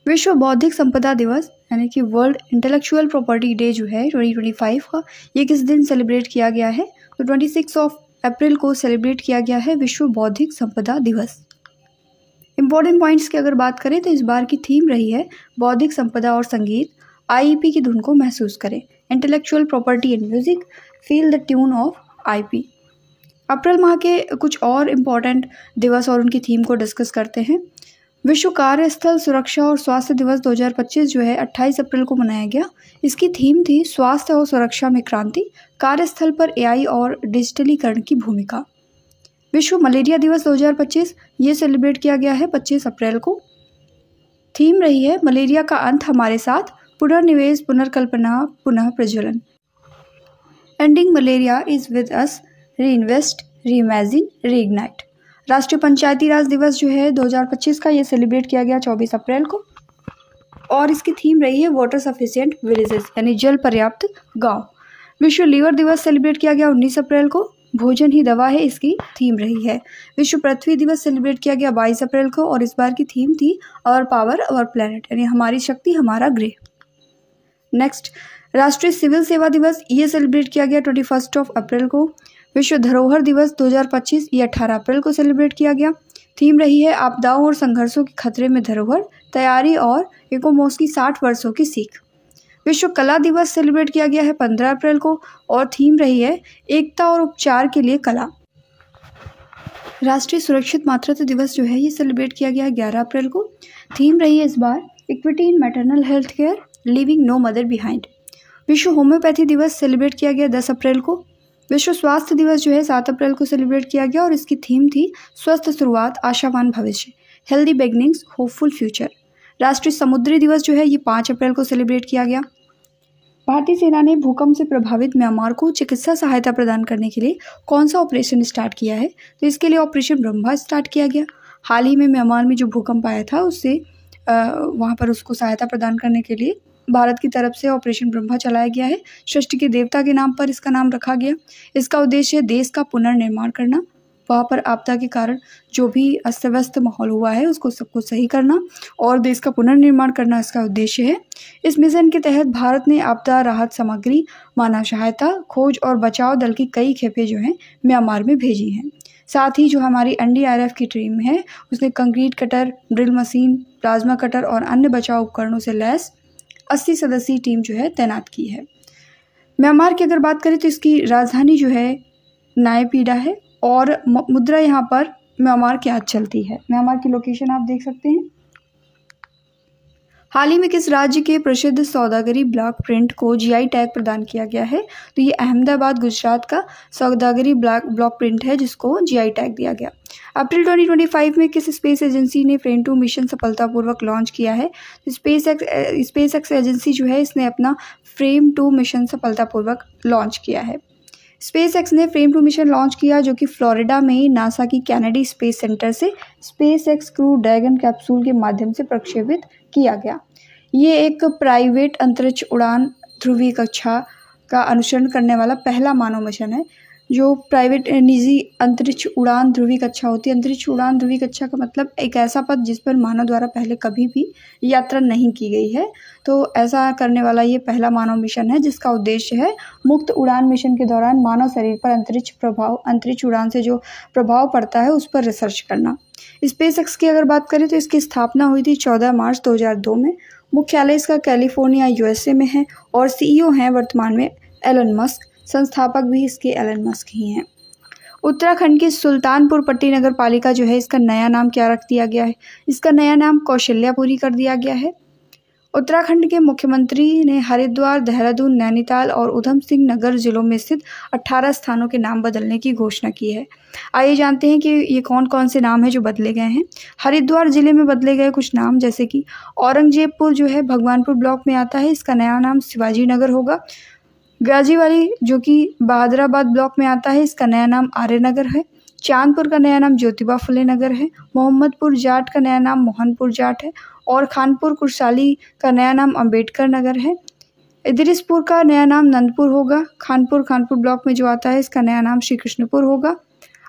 विश्व बौद्धिक संपदा दिवस यानी कि वर्ल्ड इंटेलेक्चुअल प्रॉपर्टी डे जो है 2025 का, ये किस दिन सेलिब्रेट किया गया है? तो 26 अप्रैल को सेलिब्रेट किया गया है विश्व बौद्धिक संपदा दिवस। इंपॉर्टेंट पॉइंट्स की अगर बात करें तो इस बार की थीम रही है बौद्धिक संपदा और संगीत, आईईपी की धुन को महसूस करें, intellectual property and music, feel the tune of IP. April माह के कुछ और इम्पॉर्टेंट दिवस और उनकी थीम को डिस्कस करते हैं। विश्व कार्यस्थल सुरक्षा और स्वास्थ्य दिवस 2025 जो है 28 अप्रैल को मनाया गया। इसकी थीम थी स्वास्थ्य और सुरक्षा में क्रांति, कार्यस्थल पर एआई और डिजिटलीकरण की भूमिका। विश्व मलेरिया दिवस 2025 ये सेलिब्रेट किया गया है 25 अप्रैल को। थीम रही है मलेरिया का अंत हमारे साथ, पुनर्निवेश, पुनर्कल्पना, पुनः प्रज्वलन। Ending malaria is with us, reinvest, reimagine, reignite. राष्ट्रीय पंचायती राज दिवस जो है 2025 का, ये सेलिब्रेट किया गया 24 अप्रैल को और इसकी थीम रही है वाटर सफिशिएंट विलेजेस यानी जल पर्याप्त गांव। विश्व लीवर दिवस सेलिब्रेट किया गया 19 अप्रैल को, भोजन ही दवा है इसकी थीम रही है। विश्व पृथ्वी दिवस सेलिब्रेट किया गया 22 अप्रैल को और इस बार की थीम थी आवर पावर आवर प्लेनेट यानी हमारी शक्ति हमारा ग्रह। नेक्स्ट, राष्ट्रीय सिविल सेवा दिवस ये सेलिब्रेट किया गया 21 अप्रैल को। विश्व धरोहर दिवस 2025 ये 18 अप्रैल को सेलिब्रेट किया गया। थीम रही है आपदाओं और संघर्षों के खतरे में धरोहर, तैयारी और इकोमोस की 60 वर्षों की सीख। विश्व कला दिवस सेलिब्रेट किया गया है 15 अप्रैल को और थीम रही है एकता और उपचार के लिए कला। राष्ट्रीय सुरक्षित मातृत्व दिवस जो है ये सेलिब्रेट किया गया है 11 अप्रैल को। थीम रही है इस बार equity in maternal health care, living no mother behind. विश्व होम्योपैथी दिवस सेलिब्रेट किया गया 10 अप्रैल को। विश्व स्वास्थ्य दिवस जो है 7 अप्रैल को सेलिब्रेट किया गया और इसकी थीम थी स्वस्थ शुरुआत, आशावान भविष्य, हेल्दी बिगनिंग्स, होपफुल फ्यूचर। राष्ट्रीय समुद्री दिवस जो है ये 5 अप्रैल को सेलिब्रेट किया गया। भारतीय सेना ने भूकंप से प्रभावित म्यांमार को चिकित्सा सहायता प्रदान करने के लिए कौन सा ऑपरेशन स्टार्ट किया है? तो इसके लिए ऑपरेशन ब्रह्मा स्टार्ट किया गया। हाल ही में म्यांमार में जो भूकंप आया था उससे वहाँ पर उसको सहायता प्रदान करने के लिए भारत की तरफ से ऑपरेशन ब्रह्मा चलाया गया है। सृष्टि के देवता के नाम पर इसका नाम रखा गया। इसका उद्देश्य है देश का पुनर्निर्माण करना, वहाँ पर आपदा के कारण जो भी अस्त व्यस्त माहौल हुआ है उसको सबको सही करना और देश का पुनर्निर्माण करना इसका उद्देश्य है। इस मिशन के तहत भारत ने आपदा राहत सामग्री, मानव सहायता, खोज और बचाव दल की कई खेपें जो हैं म्यांमार में भेजी हैं। साथ ही जो हमारी एनडीआरएफ की टीम है उसने concrete cutter, drill machine, plasma cutter और अन्य बचाव उपकरणों से लैस 80 सदस्यीय टीम जो है तैनात की है। म्यांमार की अगर बात करें तो इसकी राजधानी जो है नायपीडा है और मुद्रा यहाँ पर म्यांमार की आज चलती है। म्यांमार की लोकेशन आप देख सकते हैं। हाल ही में किस राज्य के प्रसिद्ध सौदागरी ब्लॉक प्रिंट को जीआई टैग प्रदान किया गया है? तो ये अहमदाबाद गुजरात का सौदागरी ब्लॉक प्रिंट है जिसको जीआई टैग दिया गया। अप्रैल 2025 में किस स्पेस एजेंसी ने फ्रेम 2 मिशन सफलतापूर्वक लॉन्च किया है? स्पेस एक्स एजेंसी जो है इसने अपना फ्रेम 2 मिशन सफलतापूर्वक लॉन्च किया है। स्पेस एक्स ने फ्रेम 2 मिशन लॉन्च किया जो कि फ्लोरिडा में नासा की कैनेडी स्पेस सेंटर से space x crew dragon capsule के माध्यम से प्रक्षेपित किया गया। ये एक प्राइवेट अंतरिक्ष उड़ान ध्रुवीय कक्षा का अनुसरण करने वाला पहला मानव मिशन है। जो प्राइवेट निजी अंतरिक्ष उड़ान ध्रुवीय कक्षा होती है, अंतरिक्ष उड़ान ध्रुवीय कक्षा का मतलब एक ऐसा पथ जिस पर मानव द्वारा पहले कभी भी यात्रा नहीं की गई है। तो ऐसा करने वाला ये पहला मानव मिशन है जिसका उद्देश्य है मुक्त उड़ान मिशन के दौरान मानव शरीर पर अंतरिक्ष उड़ान से जो प्रभाव पड़ता है उस पर रिसर्च करना। स्पेस एक्स की अगर बात करें तो इसकी स्थापना हुई थी 14 मार्च 2002 में। मुख्यालय इसका कैलिफोर्निया यूएसए में है और सीईओ हैं वर्तमान में एलन मस्क। संस्थापक भी इसके एलन मस्क ही हैं। उत्तराखंड की सुल्तानपुर पट्टी नगर पालिका जो है इसका नया नाम क्या रख दिया गया है? इसका नया नाम कौशल्यापुरी कर दिया गया है। उत्तराखंड के मुख्यमंत्री ने हरिद्वार, देहरादून, नैनीताल और उधम सिंह नगर जिलों में स्थित 18 स्थानों के नाम बदलने की घोषणा की है। आइए जानते हैं कि ये कौन कौन से नाम हैं जो बदले गए हैं। हरिद्वार जिले में बदले गए कुछ नाम जैसे कि औरंगजेबपुर जो है भगवानपुर ब्लॉक में आता है, इसका नया नाम शिवाजी नगर होगा। गाजीवाली जो कि बहादुराबाद ब्लॉक में आता है, इसका नया नाम आर्य नगर है। चांदपुर का नया नाम ज्योतिबा फुले नगर है। मोहम्मदपुर जाट का नया नाम मोहनपुर जाट है और खानपुर कुरसाली का नया नाम अंबेडकर नगर है। इदरिसपुर का नया नाम नंदपुर होगा। खानपुर ब्लॉक में जो आता है इसका नया नाम श्री कृष्णपुर होगा।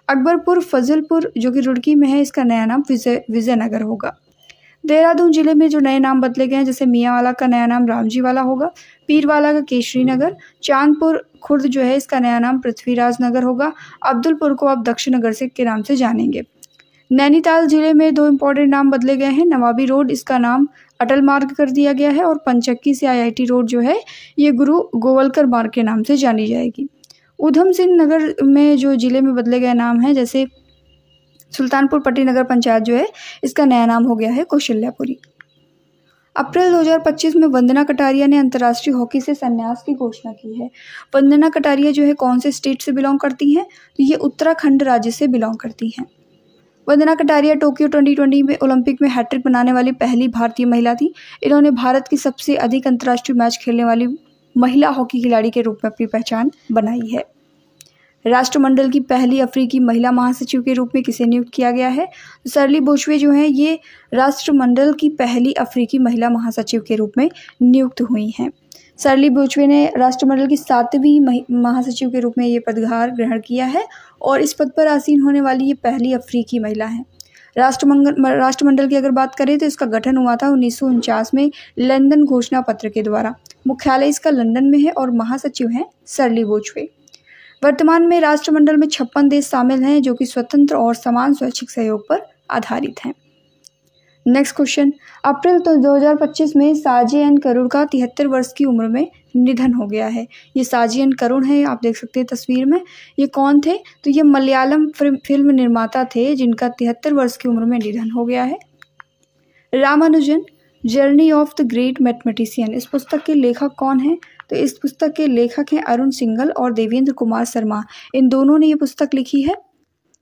अकबरपुर फजलपुर जो कि रुड़की में है, इसका नया नाम विजयनगर होगा। देहरादून जिले में जो नए नाम बदले गए हैं, जैसे मियांवाला का नया नाम रामजी वाला होगा, पीरवाला का केशरी नगर, चांदपुर खुर्द जो है इसका नया नाम पृथ्वीराज नगर होगा, अब्दुलपुर को आप दक्षिण नगर से के नाम से जानेंगे। नैनीताल जिले में 2 इंपॉर्टेंट नाम बदले गए हैं, नवाबी रोड इसका नाम अटल मार्ग कर दिया गया है और पंचक्की से IIT रोड जो है ये गुरु गोवलकर मार्ग के नाम से जानी जाएगी। उधम सिंह नगर में जो जिले में बदले गए नाम हैं, जैसे सुल्तानपुर पट्टी नगर पंचायत जो है इसका नया नाम हो गया है कौशल्यापुरी। अप्रैल 2025 में वंदना कटारिया ने अंतर्राष्ट्रीय हॉकी से संन्यास की घोषणा की है। वंदना कटारिया जो है कौन से स्टेट से बिलोंग करती हैं, तो ये उत्तराखंड राज्य से बिलोंग करती हैं। वंदना कटारिया टोक्यो 2020 में ओलंपिक में हैट्रिक बनाने वाली पहली भारतीय महिला थी। इन्होंने भारत की सबसे अधिक अंतर्राष्ट्रीय मैच खेलने वाली महिला हॉकी खिलाड़ी के रूप में अपनी पहचान बनाई है। राष्ट्रमंडल की पहली अफ्रीकी महिला महासचिव के रूप में किसे नियुक्त किया गया है, तो सरली बोचवे जो है ये राष्ट्रमंडल की पहली अफ्रीकी महिला महासचिव के रूप में नियुक्त हुई हैं। सरली बोचवे ने राष्ट्रमंडल की 7वीं महासचिव के रूप में ये पदभार ग्रहण किया है और इस पद पर आसीन होने वाली ये पहली अफ्रीकी महिला है। राष्ट्रमंडल की अगर बात करें तो इसका गठन हुआ था 1949 में लंदन घोषणा पत्र के द्वारा। मुख्यालय इसका लंदन में है और महासचिव हैं सरली बोचवे। वर्तमान में राष्ट्रमंडल में 56 देश शामिल हैं जो कि स्वतंत्र और समान स्वैच्छिक सहयोग पर आधारित हैं। नेक्स्ट क्वेश्चन, अप्रैल 2025 में साजी एन करुण का 73 वर्ष की उम्र में निधन हो गया है। ये साजी एन करुण है, आप देख सकते हैं तस्वीर में। ये कौन थे, तो ये मलयालम फिल्म निर्माता थे जिनका 73 वर्ष की उम्र में निधन हो गया है। Ramanujan journey of the great mathematician, इस पुस्तक के लेखक कौन हैं, तो इस पुस्तक के लेखक हैं अरुण सिंघल और देवेंद्र कुमार शर्मा। इन दोनों ने ये पुस्तक लिखी है।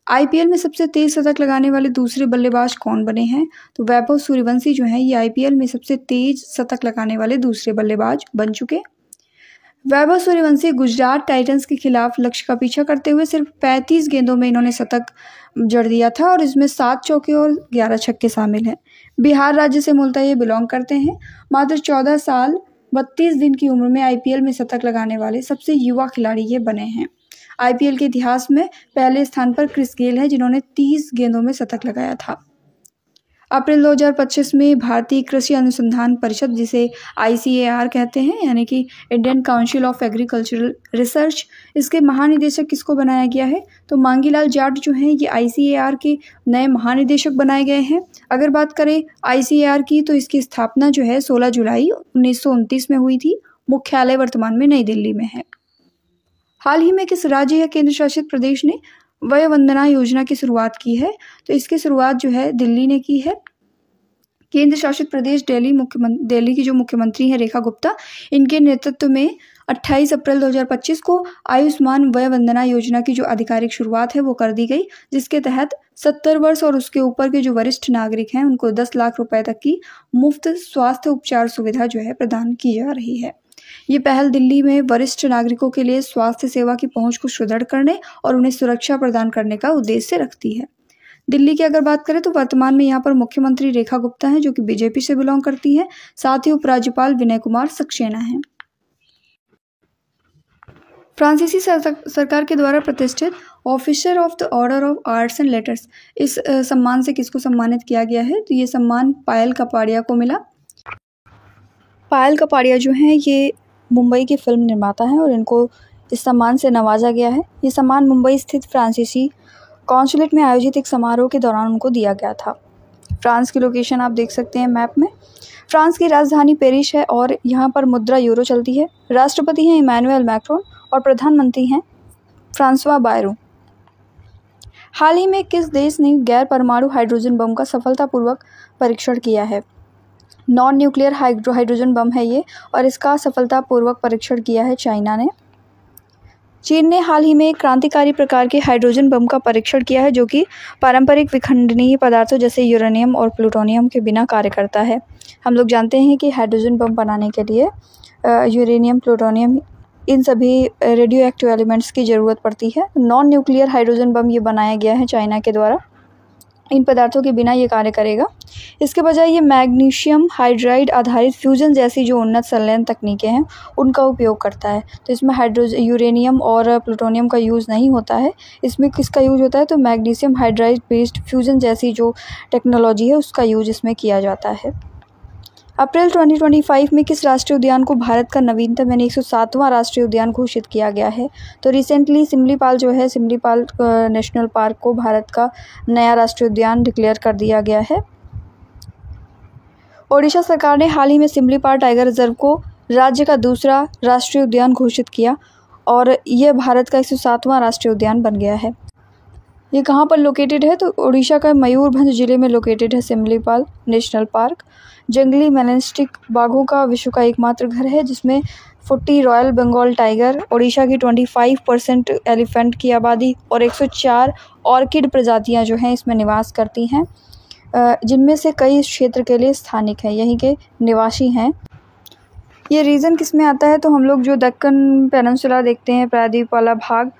IPL में सबसे तेज शतक लगाने वाले दूसरे बल्लेबाज कौन बने हैं, तो वैभव सूर्यवंशी जो हैं ये IPL में सबसे तेज शतक लगाने वाले दूसरे बल्लेबाज बन चुके। वैभव सूर्यवंशी गुजरात टाइटंस के खिलाफ लक्ष्य का पीछा करते हुए सिर्फ 35 गेंदों में इन्होंने शतक जड़ दिया था और इसमें 7 चौके और 11 छक्के शामिल हैं। बिहार राज्य से मूलतः ये बिलोंग करते हैं। मात्र 14 साल 32 दिन की उम्र में IPL में शतक लगाने वाले सबसे युवा खिलाड़ी ये बने हैं। IPL के इतिहास में पहले स्थान पर क्रिस गेल है जिन्होंने 30 गेंदों में शतक लगाया था। अप्रैल 2025 में भारतीय कृषि अनुसंधान परिषद, जिसे ICAR कहते हैं, यानी कि Indian council of agricultural research, इसके महानिदेशक किसको बनाया गया है, तो मांगीलाल जाट जो हैं ये ICAR के नए महानिदेशक बनाए गए हैं। अगर बात करें ICAR की, तो इसकी स्थापना जो है 16 जुलाई 1929 में हुई थी। मुख्यालय वर्तमान में नई दिल्ली में है। हाल ही में किस राज्य या केंद्र शासित प्रदेश ने वय वंदना योजना की शुरुआत की है, तो इसकी शुरुआत जो है दिल्ली ने की है। केंद्र शासित प्रदेश दिल्ली की जो मुख्यमंत्री हैं रेखा गुप्ता, इनके नेतृत्व में 28 अप्रैल 2025 को आयुष्मान वय वंदना योजना की जो आधिकारिक शुरुआत है वो कर दी गई, जिसके तहत 70 वर्ष और उसके ऊपर के जो वरिष्ठ नागरिक हैं उनको 10 लाख रुपए तक की मुफ्त स्वास्थ्य उपचार सुविधा जो है प्रदान की जा रही है। ये पहल दिल्ली में वरिष्ठ नागरिकों के लिए स्वास्थ्य सेवा की पहुंच को सुदृढ़ करने और उन्हें सुरक्षा प्रदान करने का उद्देश्य रखती है। दिल्ली की अगर बात करें तो वर्तमान में यहाँ पर मुख्यमंत्री रेखा गुप्ता हैं जो कि BJP से बिलोंग करती है। साथ ही उपराज्यपाल विनय कुमार सक्सेना हैं। फ्रांसीसी सरकार के द्वारा प्रतिष्ठित officer of the order of arts and letters, इस सम्मान से किसको सम्मानित किया गया है, तो ये सम्मान पायल कपाड़िया को मिला। पायल कपाड़िया जो हैं ये मुंबई के फिल्म निर्माता हैं और इनको इस सम्मान से नवाजा गया है। ये सम्मान मुंबई स्थित फ्रांसीसी कॉन्सुलेट में आयोजित एक समारोह के दौरान उनको दिया गया था। फ्रांस की लोकेशन आप देख सकते हैं मैप में। फ्रांस की राजधानी पेरिस है और यहाँ पर मुद्रा यूरो चलती है। राष्ट्रपति हैं इमैनुअल मैक्रोन और प्रधानमंत्री हैं फ्रांसवा बायरू। हाल ही में किस देश ने गैर परमाणु हाइड्रोजन बम का सफलतापूर्वक परीक्षण किया है? नॉन न्यूक्लियर हाइड्रोजन बम है ये और इसका सफलतापूर्वक परीक्षण किया है चाइना ने। चीन ने हाल ही में एक क्रांतिकारी प्रकार के हाइड्रोजन बम का परीक्षण किया है जो कि पारंपरिक विखंडनीय पदार्थों जैसे यूरेनियम और प्लूटोनियम के बिना कार्य करता है। हम लोग जानते हैं कि हाइड्रोजन बम बनाने के लिए यूरेनियम, प्लूटोनियम, इन सभी रेडियो एक्टिव एलिमेंट्स की ज़रूरत पड़ती है। नॉन न्यूक्लियर हाइड्रोजन बम ये बनाया गया है चाइना के द्वारा इन पदार्थों के बिना ये कार्य करेगा। इसके बजाय ये मैग्नीशियम हाइड्राइड आधारित फ्यूजन जैसी जो उन्नत संलयन तकनीकें हैं उनका उपयोग करता है। तो इसमें यूरेनियम और प्लूटोनियम का यूज़ नहीं होता है। इसमें किसका यूज़ होता है? तो मैग्नीशियम हाइड्राइड बेस्ड फ्यूजन जैसी जो टेक्नोलॉजी है उसका यूज़ इसमें किया जाता है। अप्रैल 2025 में किस राष्ट्रीय उद्यान को भारत का नवीनतम यानी 107वां राष्ट्रीय उद्यान घोषित किया गया है? तो रिसेंटली सिमलीपाल जो है, सिमलीपाल नेशनल पार्क को भारत का नया राष्ट्रीय उद्यान डिक्लेयर कर दिया गया है। ओडिशा सरकार ने हाल ही में सिमलीपाल टाइगर रिजर्व को राज्य का दूसरा राष्ट्रीय उद्यान घोषित किया और यह भारत का 107वां राष्ट्रीय उद्यान बन गया है। ये कहाँ पर लोकेटेड है? तो ओडिशा का मयूरभंज जिले में लोकेटेड है सिमलीपाल नेशनल पार्क। जंगली मेलेस्टिक बाघों का विश्व का एकमात्र घर है जिसमें 40 रॉयल बंगाल टाइगर, ओडिशा की 25% एलिफेंट की आबादी और 104 ऑर्किड प्रजातियां जो हैं इसमें निवास करती हैं, जिनमें से कई इस क्षेत्र के लिए स्थानिक हैं, यहीं के निवासी हैं। ये रीजन किस में आता है? तो हम लोग जो दक्कन पेनिनसुला देखते हैं, प्रायद्वीप वाला भाग,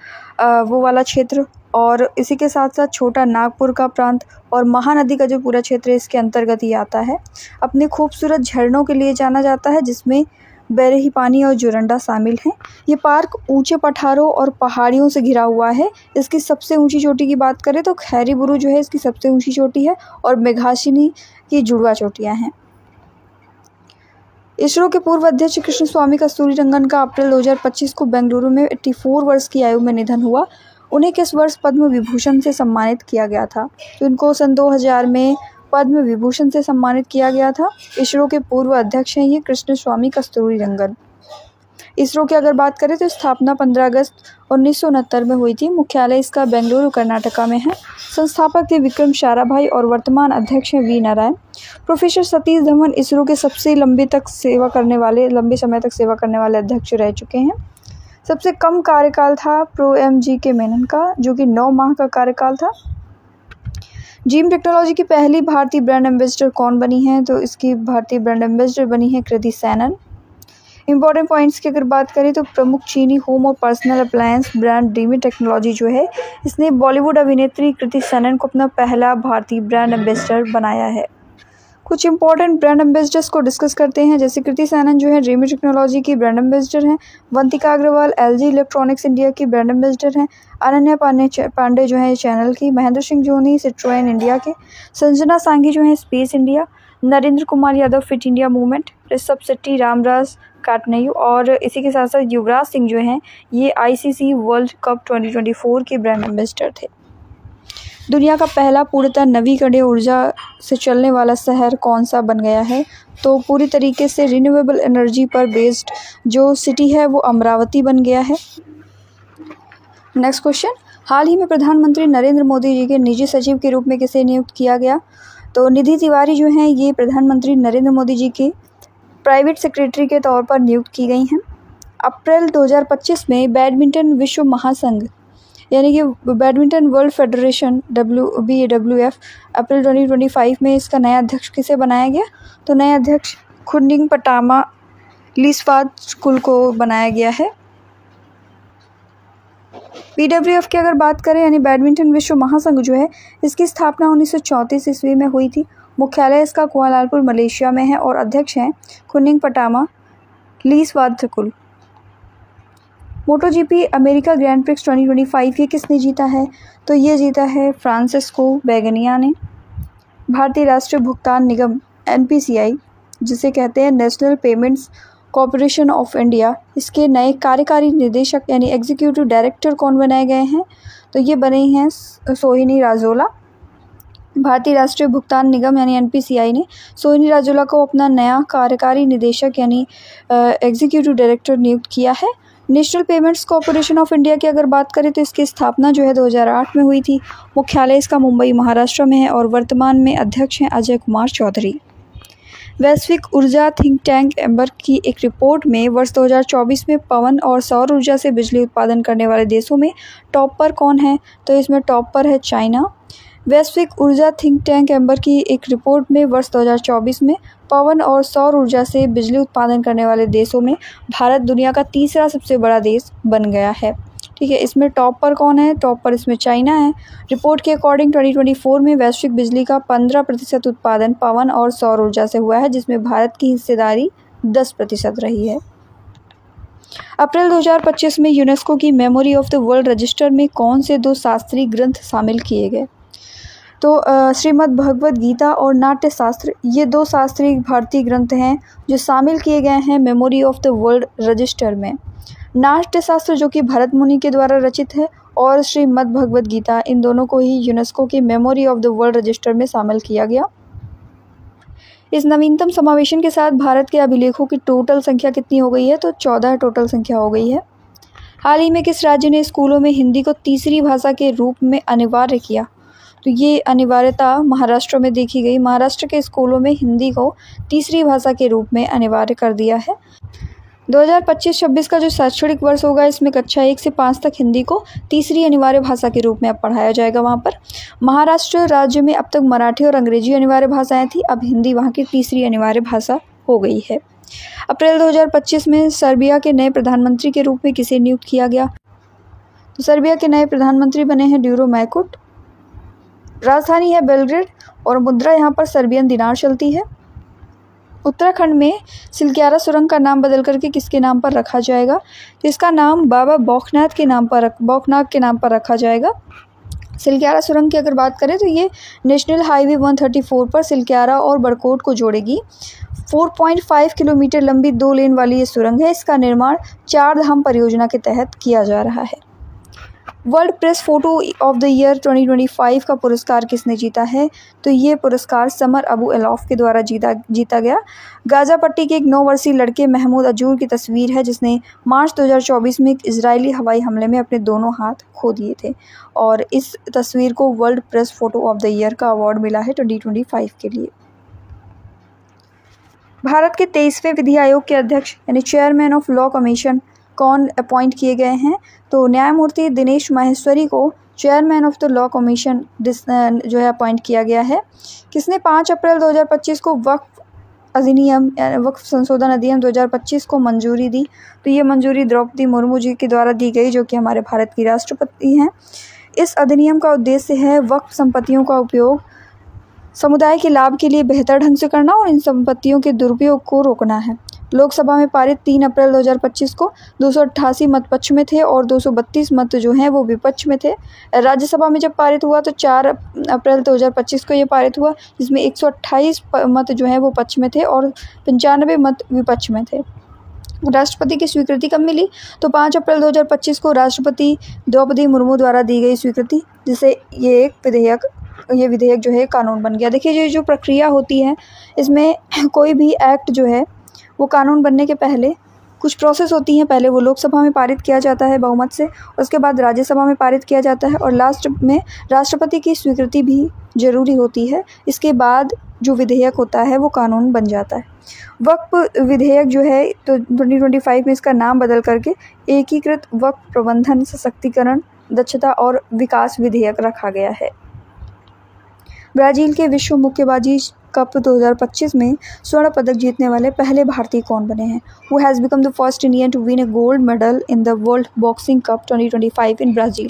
वो वाला क्षेत्र, और इसी के साथ साथ छोटा नागपुर का प्रांत और महानदी का जो पूरा क्षेत्र है इसके अंतर्गत ही आता है। अपने खूबसूरत झरनों के लिए जाना जाता है जिसमें बैरही पानी और जोरंडा शामिल हैं। ये पार्क ऊंचे पठारों और पहाड़ियों से घिरा हुआ है। इसकी सबसे ऊंची चोटी की बात करें तो खैरी बुरु जो है इसकी सबसे ऊंची चोटी है और मेघाशिनी की जुड़वा चोटियाँ हैं। इसरो के पूर्व अध्यक्ष कृष्णस्वामी कस्तूरीरंगन का अप्रैल 2025 को बेंगलुरु में 84 वर्ष की आयु में निधन हुआ। उन्हें किस वर्ष पद्म विभूषण से सम्मानित किया गया था? तो इनको सन 2000 में पद्म विभूषण से सम्मानित किया गया था। इसरो के पूर्व अध्यक्ष हैं ये कृष्णस्वामी कस्तूरीरंगन। इसरो की अगर बात करें तो स्थापना 15 अगस्त 1969 में हुई थी। मुख्यालय इसका बेंगलुरु कर्नाटका में है। संस्थापक थे विक्रम साराभाई और वर्तमान अध्यक्ष हैं वी नारायण। प्रोफेसर सतीश धवन इसरो के सबसे लंबे समय तक सेवा करने वाले अध्यक्ष रह चुके हैं। सबसे कम कार्यकाल था प्रो एम.जी. के मेनन का, जो कि 9 माह का कार्यकाल था। जीम टेक्नोलॉजी की पहली भारतीय ब्रांड एम्बेसडर कौन बनी है? तो इसकी भारतीय ब्रांड एम्बेसडर बनी है कृति सैनन। इंपॉर्टेंट पॉइंट्स की अगर बात करें तो प्रमुख चीनी होम और personal appliance brand dreamy technology जो है इसने बॉलीवुड अभिनेत्री कृति सैनन को अपना पहला भारतीय ब्रांड एम्बेसडर बनाया है। कुछ इंपॉर्टेंट ब्रांड एम्बेसडर्स को डिस्कस करते हैं, जैसे कृति सैनन जो है ड्रीमी टेक्नोलॉजी की ब्रांड एम्बेसडर हैं। Vantika Agarwal LG electronics India की ब्रांड एम्बेसडर हैं। अनन्या पांडे जो है चैनल की। महेंद्र सिंह धोनी सिट्रोएन इंडिया के। संजना सांघी जो है space India. Narendra Kumar Yadav fit India movement. Rishabh Shetty Ramraj cotton और इसी के साथ साथ युवराज सिंह जो हैं ये ICC वर्ल्ड कप 2024 के ब्रांड एम्बेसडर थे। दुनिया का पहला पूर्णतः नवीकरणीय ऊर्जा से चलने वाला शहर कौन सा बन गया है? तो पूरी तरीके से रिन्यूएबल एनर्जी पर बेस्ड जो सिटी है वो अमरावती बन गया है। नेक्स्ट क्वेश्चन, हाल ही में प्रधानमंत्री नरेंद्र मोदी जी के निजी सचिव के रूप में किसे नियुक्त किया गया? तो निधि तिवारी जो हैं ये प्रधानमंत्री नरेंद्र मोदी जी के प्राइवेट सेक्रेटरी के तौर पर नियुक्त की गई हैं। अप्रैल 2025 में बैडमिंटन विश्व महासंघ यानी कि बैडमिंटन वर्ल्ड फेडरेशन BAWF अप्रैल 2025 में इसका नया अध्यक्ष किसे बनाया गया? तो नया अध्यक्ष खुन्निंग पटामा लीसवात्सकुल को बनाया गया है। BWF की अगर बात करें यानी बैडमिंटन विश्व महासंघ जो है इसकी स्थापना 1934 ईस्वी में हुई थी। मुख्यालय इसका कुआलालंपुर मलेशिया में है और अध्यक्ष हैं Khunying Patama Leeswadtrakul. MotoGP America grand prix 2025 ये किसने जीता है? तो ये जीता है फ्रांसिस्को बैगनिया ने। भारतीय राष्ट्रीय भुगतान निगम NPCI जिसे कहते हैं national payments corporation of India, इसके नए कार्यकारी निदेशक यानी एग्जीक्यूटिव डायरेक्टर कौन बनाए गए हैं? तो ये बने हैं सोहिनी राजोला। भारतीय राष्ट्रीय भुगतान निगम यानी NPCI ने सोहिनी राजोला को अपना नया कार्यकारी निदेशक यानी एग्जीक्यूटिव डायरेक्टर नियुक्त किया है। National payments corporation of India की अगर बात करें तो इसकी स्थापना जो है 2008 में हुई थी। मुख्यालय इसका मुंबई महाराष्ट्र में है और वर्तमान में अध्यक्ष हैं अजय कुमार चौधरी। वैश्विक ऊर्जा थिंक टैंक एम्बर की एक रिपोर्ट में वर्ष 2024 में पवन और सौर ऊर्जा से बिजली उत्पादन करने वाले देशों में टॉप पर कौन है? तो इसमें टॉप पर है चाइना। वैश्विक ऊर्जा थिंक टैंक एम्बर की एक रिपोर्ट में वर्ष 2024 में पवन और सौर ऊर्जा से बिजली उत्पादन करने वाले देशों में भारत दुनिया का तीसरा सबसे बड़ा देश बन गया है। ठीक है। इसमें टॉप पर कौन है? टॉप पर इसमें चाइना है। रिपोर्ट के अकॉर्डिंग 2024 में वैश्विक बिजली का 15% उत्पादन पवन और सौर ऊर्जा से हुआ है, जिसमें भारत की हिस्सेदारी 10% रही है। अप्रैल 2025 में यूनेस्को की memory of the world register में कौन से 2 शास्त्रीय ग्रंथ शामिल किए गए? तो श्रीमद् भगवद गीता और नाट्य शास्त्र, ये 2 शास्त्रीय भारतीय ग्रंथ हैं जो शामिल किए गए हैं memory of the world register में। नाट्य शास्त्र जो कि भरत मुनि के द्वारा रचित है, और श्रीमद् भगवद गीता, इन दोनों को ही यूनेस्को की memory of the world register में शामिल किया गया। इस नवीनतम समावेशन के साथ भारत के अभिलेखों की टोटल संख्या कितनी हो गई है? तो 14 टोटल संख्या हो गई है। हाल ही में किस राज्य ने स्कूलों में हिंदी को तीसरी भाषा के रूप में अनिवार्य किया? तो ये अनिवार्यता महाराष्ट्र में देखी गई। महाराष्ट्र के स्कूलों में हिंदी को तीसरी भाषा के रूप में अनिवार्य कर दिया है। 2025-26 का जो शैक्षणिक वर्ष होगा, इसमें कक्षा 1 से 5 तक हिंदी को तीसरी अनिवार्य भाषा के रूप में अब पढ़ाया जाएगा वहाँ पर। महाराष्ट्र राज्य में अब तक मराठी और अंग्रेजी अनिवार्य भाषाएं थी, अब हिंदी वहाँ की तीसरी अनिवार्य भाषा हो गई है। अप्रैल 2025 में सर्बिया के नए प्रधानमंत्री के रूप में किसे नियुक्त किया गया? तो सर्बिया के नए प्रधानमंत्री बने हैं ड्यूरो मैकुट। राजधानी है बेलग्रेड और मुद्रा यहाँ पर सर्बियन दिनार चलती है। उत्तराखंड में सिलक्यारा सुरंग का नाम बदल करके किसके नाम पर रखा जाएगा? तो इसका नाम बाबा बौखनाथ के नाम पर रखा जाएगा। सिलक्यारा सुरंग की अगर बात करें तो ये नेशनल हाईवे 134 पर सिलक्यारा और बरकोट को जोड़ेगी। 4.5 किलोमीटर लंबी 2 लेन वाली ये सुरंग है। इसका निर्माण 4 धाम परियोजना के तहत किया जा रहा है। World press photo of the year 2025 का पुरस्कार किसने जीता है? तो ये पुरस्कार समर अबू एलॉफ के द्वारा जीता गया। गाजा पट्टी के एक 9 वर्षीय लड़के महमूद अजूर की तस्वीर है, जिसने मार्च 2024 में एक इजरायली हवाई हमले में अपने दोनों हाथ खो दिए थे, और इस तस्वीर को world press photo of the year का अवार्ड मिला है 2025 के लिए। भारत के 23वें विधि आयोग के अध्यक्ष यानी चेयरमैन ऑफ लॉ कमीशन कौन अपॉइंट किए गए हैं? तो न्यायमूर्ति दिनेश माहेश्वरी को chairman of the law commission जो है अपॉइंट किया गया है। किसने 5 अप्रैल 2025 को वक्फ संशोधन अधिनियम 2025 को मंजूरी दी? तो ये मंजूरी द्रौपदी मुर्मू जी के द्वारा दी गई, जो कि हमारे भारत की राष्ट्रपति हैं। इस अधिनियम का उद्देश्य है वक्फ संपत्तियों का उपयोग समुदाय के लाभ के लिए बेहतर ढंग से करना और इन संपत्तियों के दुरुपयोग को रोकना है। लोकसभा में पारित 3 अप्रैल 2025 को 288 मत पक्ष में थे और 232 मत जो हैं वो विपक्ष में थे। राज्यसभा में जब पारित हुआ तो 4 अप्रैल 2025 को ये पारित हुआ, जिसमें 128 मत जो हैं वो पक्ष में थे और 95 मत विपक्ष में थे। राष्ट्रपति की स्वीकृति कब मिली? तो 5 अप्रैल 2025 को राष्ट्रपति द्रौपदी मुर्मू द्वारा दी गई स्वीकृति, जिससे ये विधेयक जो है कानून बन गया। देखिए, ये जो प्रक्रिया होती है, इसमें कोई भी एक्ट जो है वो कानून बनने के पहले कुछ प्रोसेस होती हैं। पहले वो लोकसभा में पारित किया जाता है बहुमत से, उसके बाद राज्यसभा में पारित किया जाता है और लास्ट में राष्ट्रपति की स्वीकृति भी ज़रूरी होती है। इसके बाद जो विधेयक होता है वो कानून बन जाता है। वक्फ विधेयक जो है तो 2025 में इसका नाम बदल करके एकीकृत वक्फ प्रबंधन सशक्तिकरण दक्षता और विकास विधेयक रखा गया है। ब्राज़ील के विश्व मुक्केबाजी कप 2025 में स्वर्ण पदक जीतने वाले पहले भारतीय कौन बने हैं? Who has become the first Indian to win a gold medal in the world boxing cup 2025 in Brazil?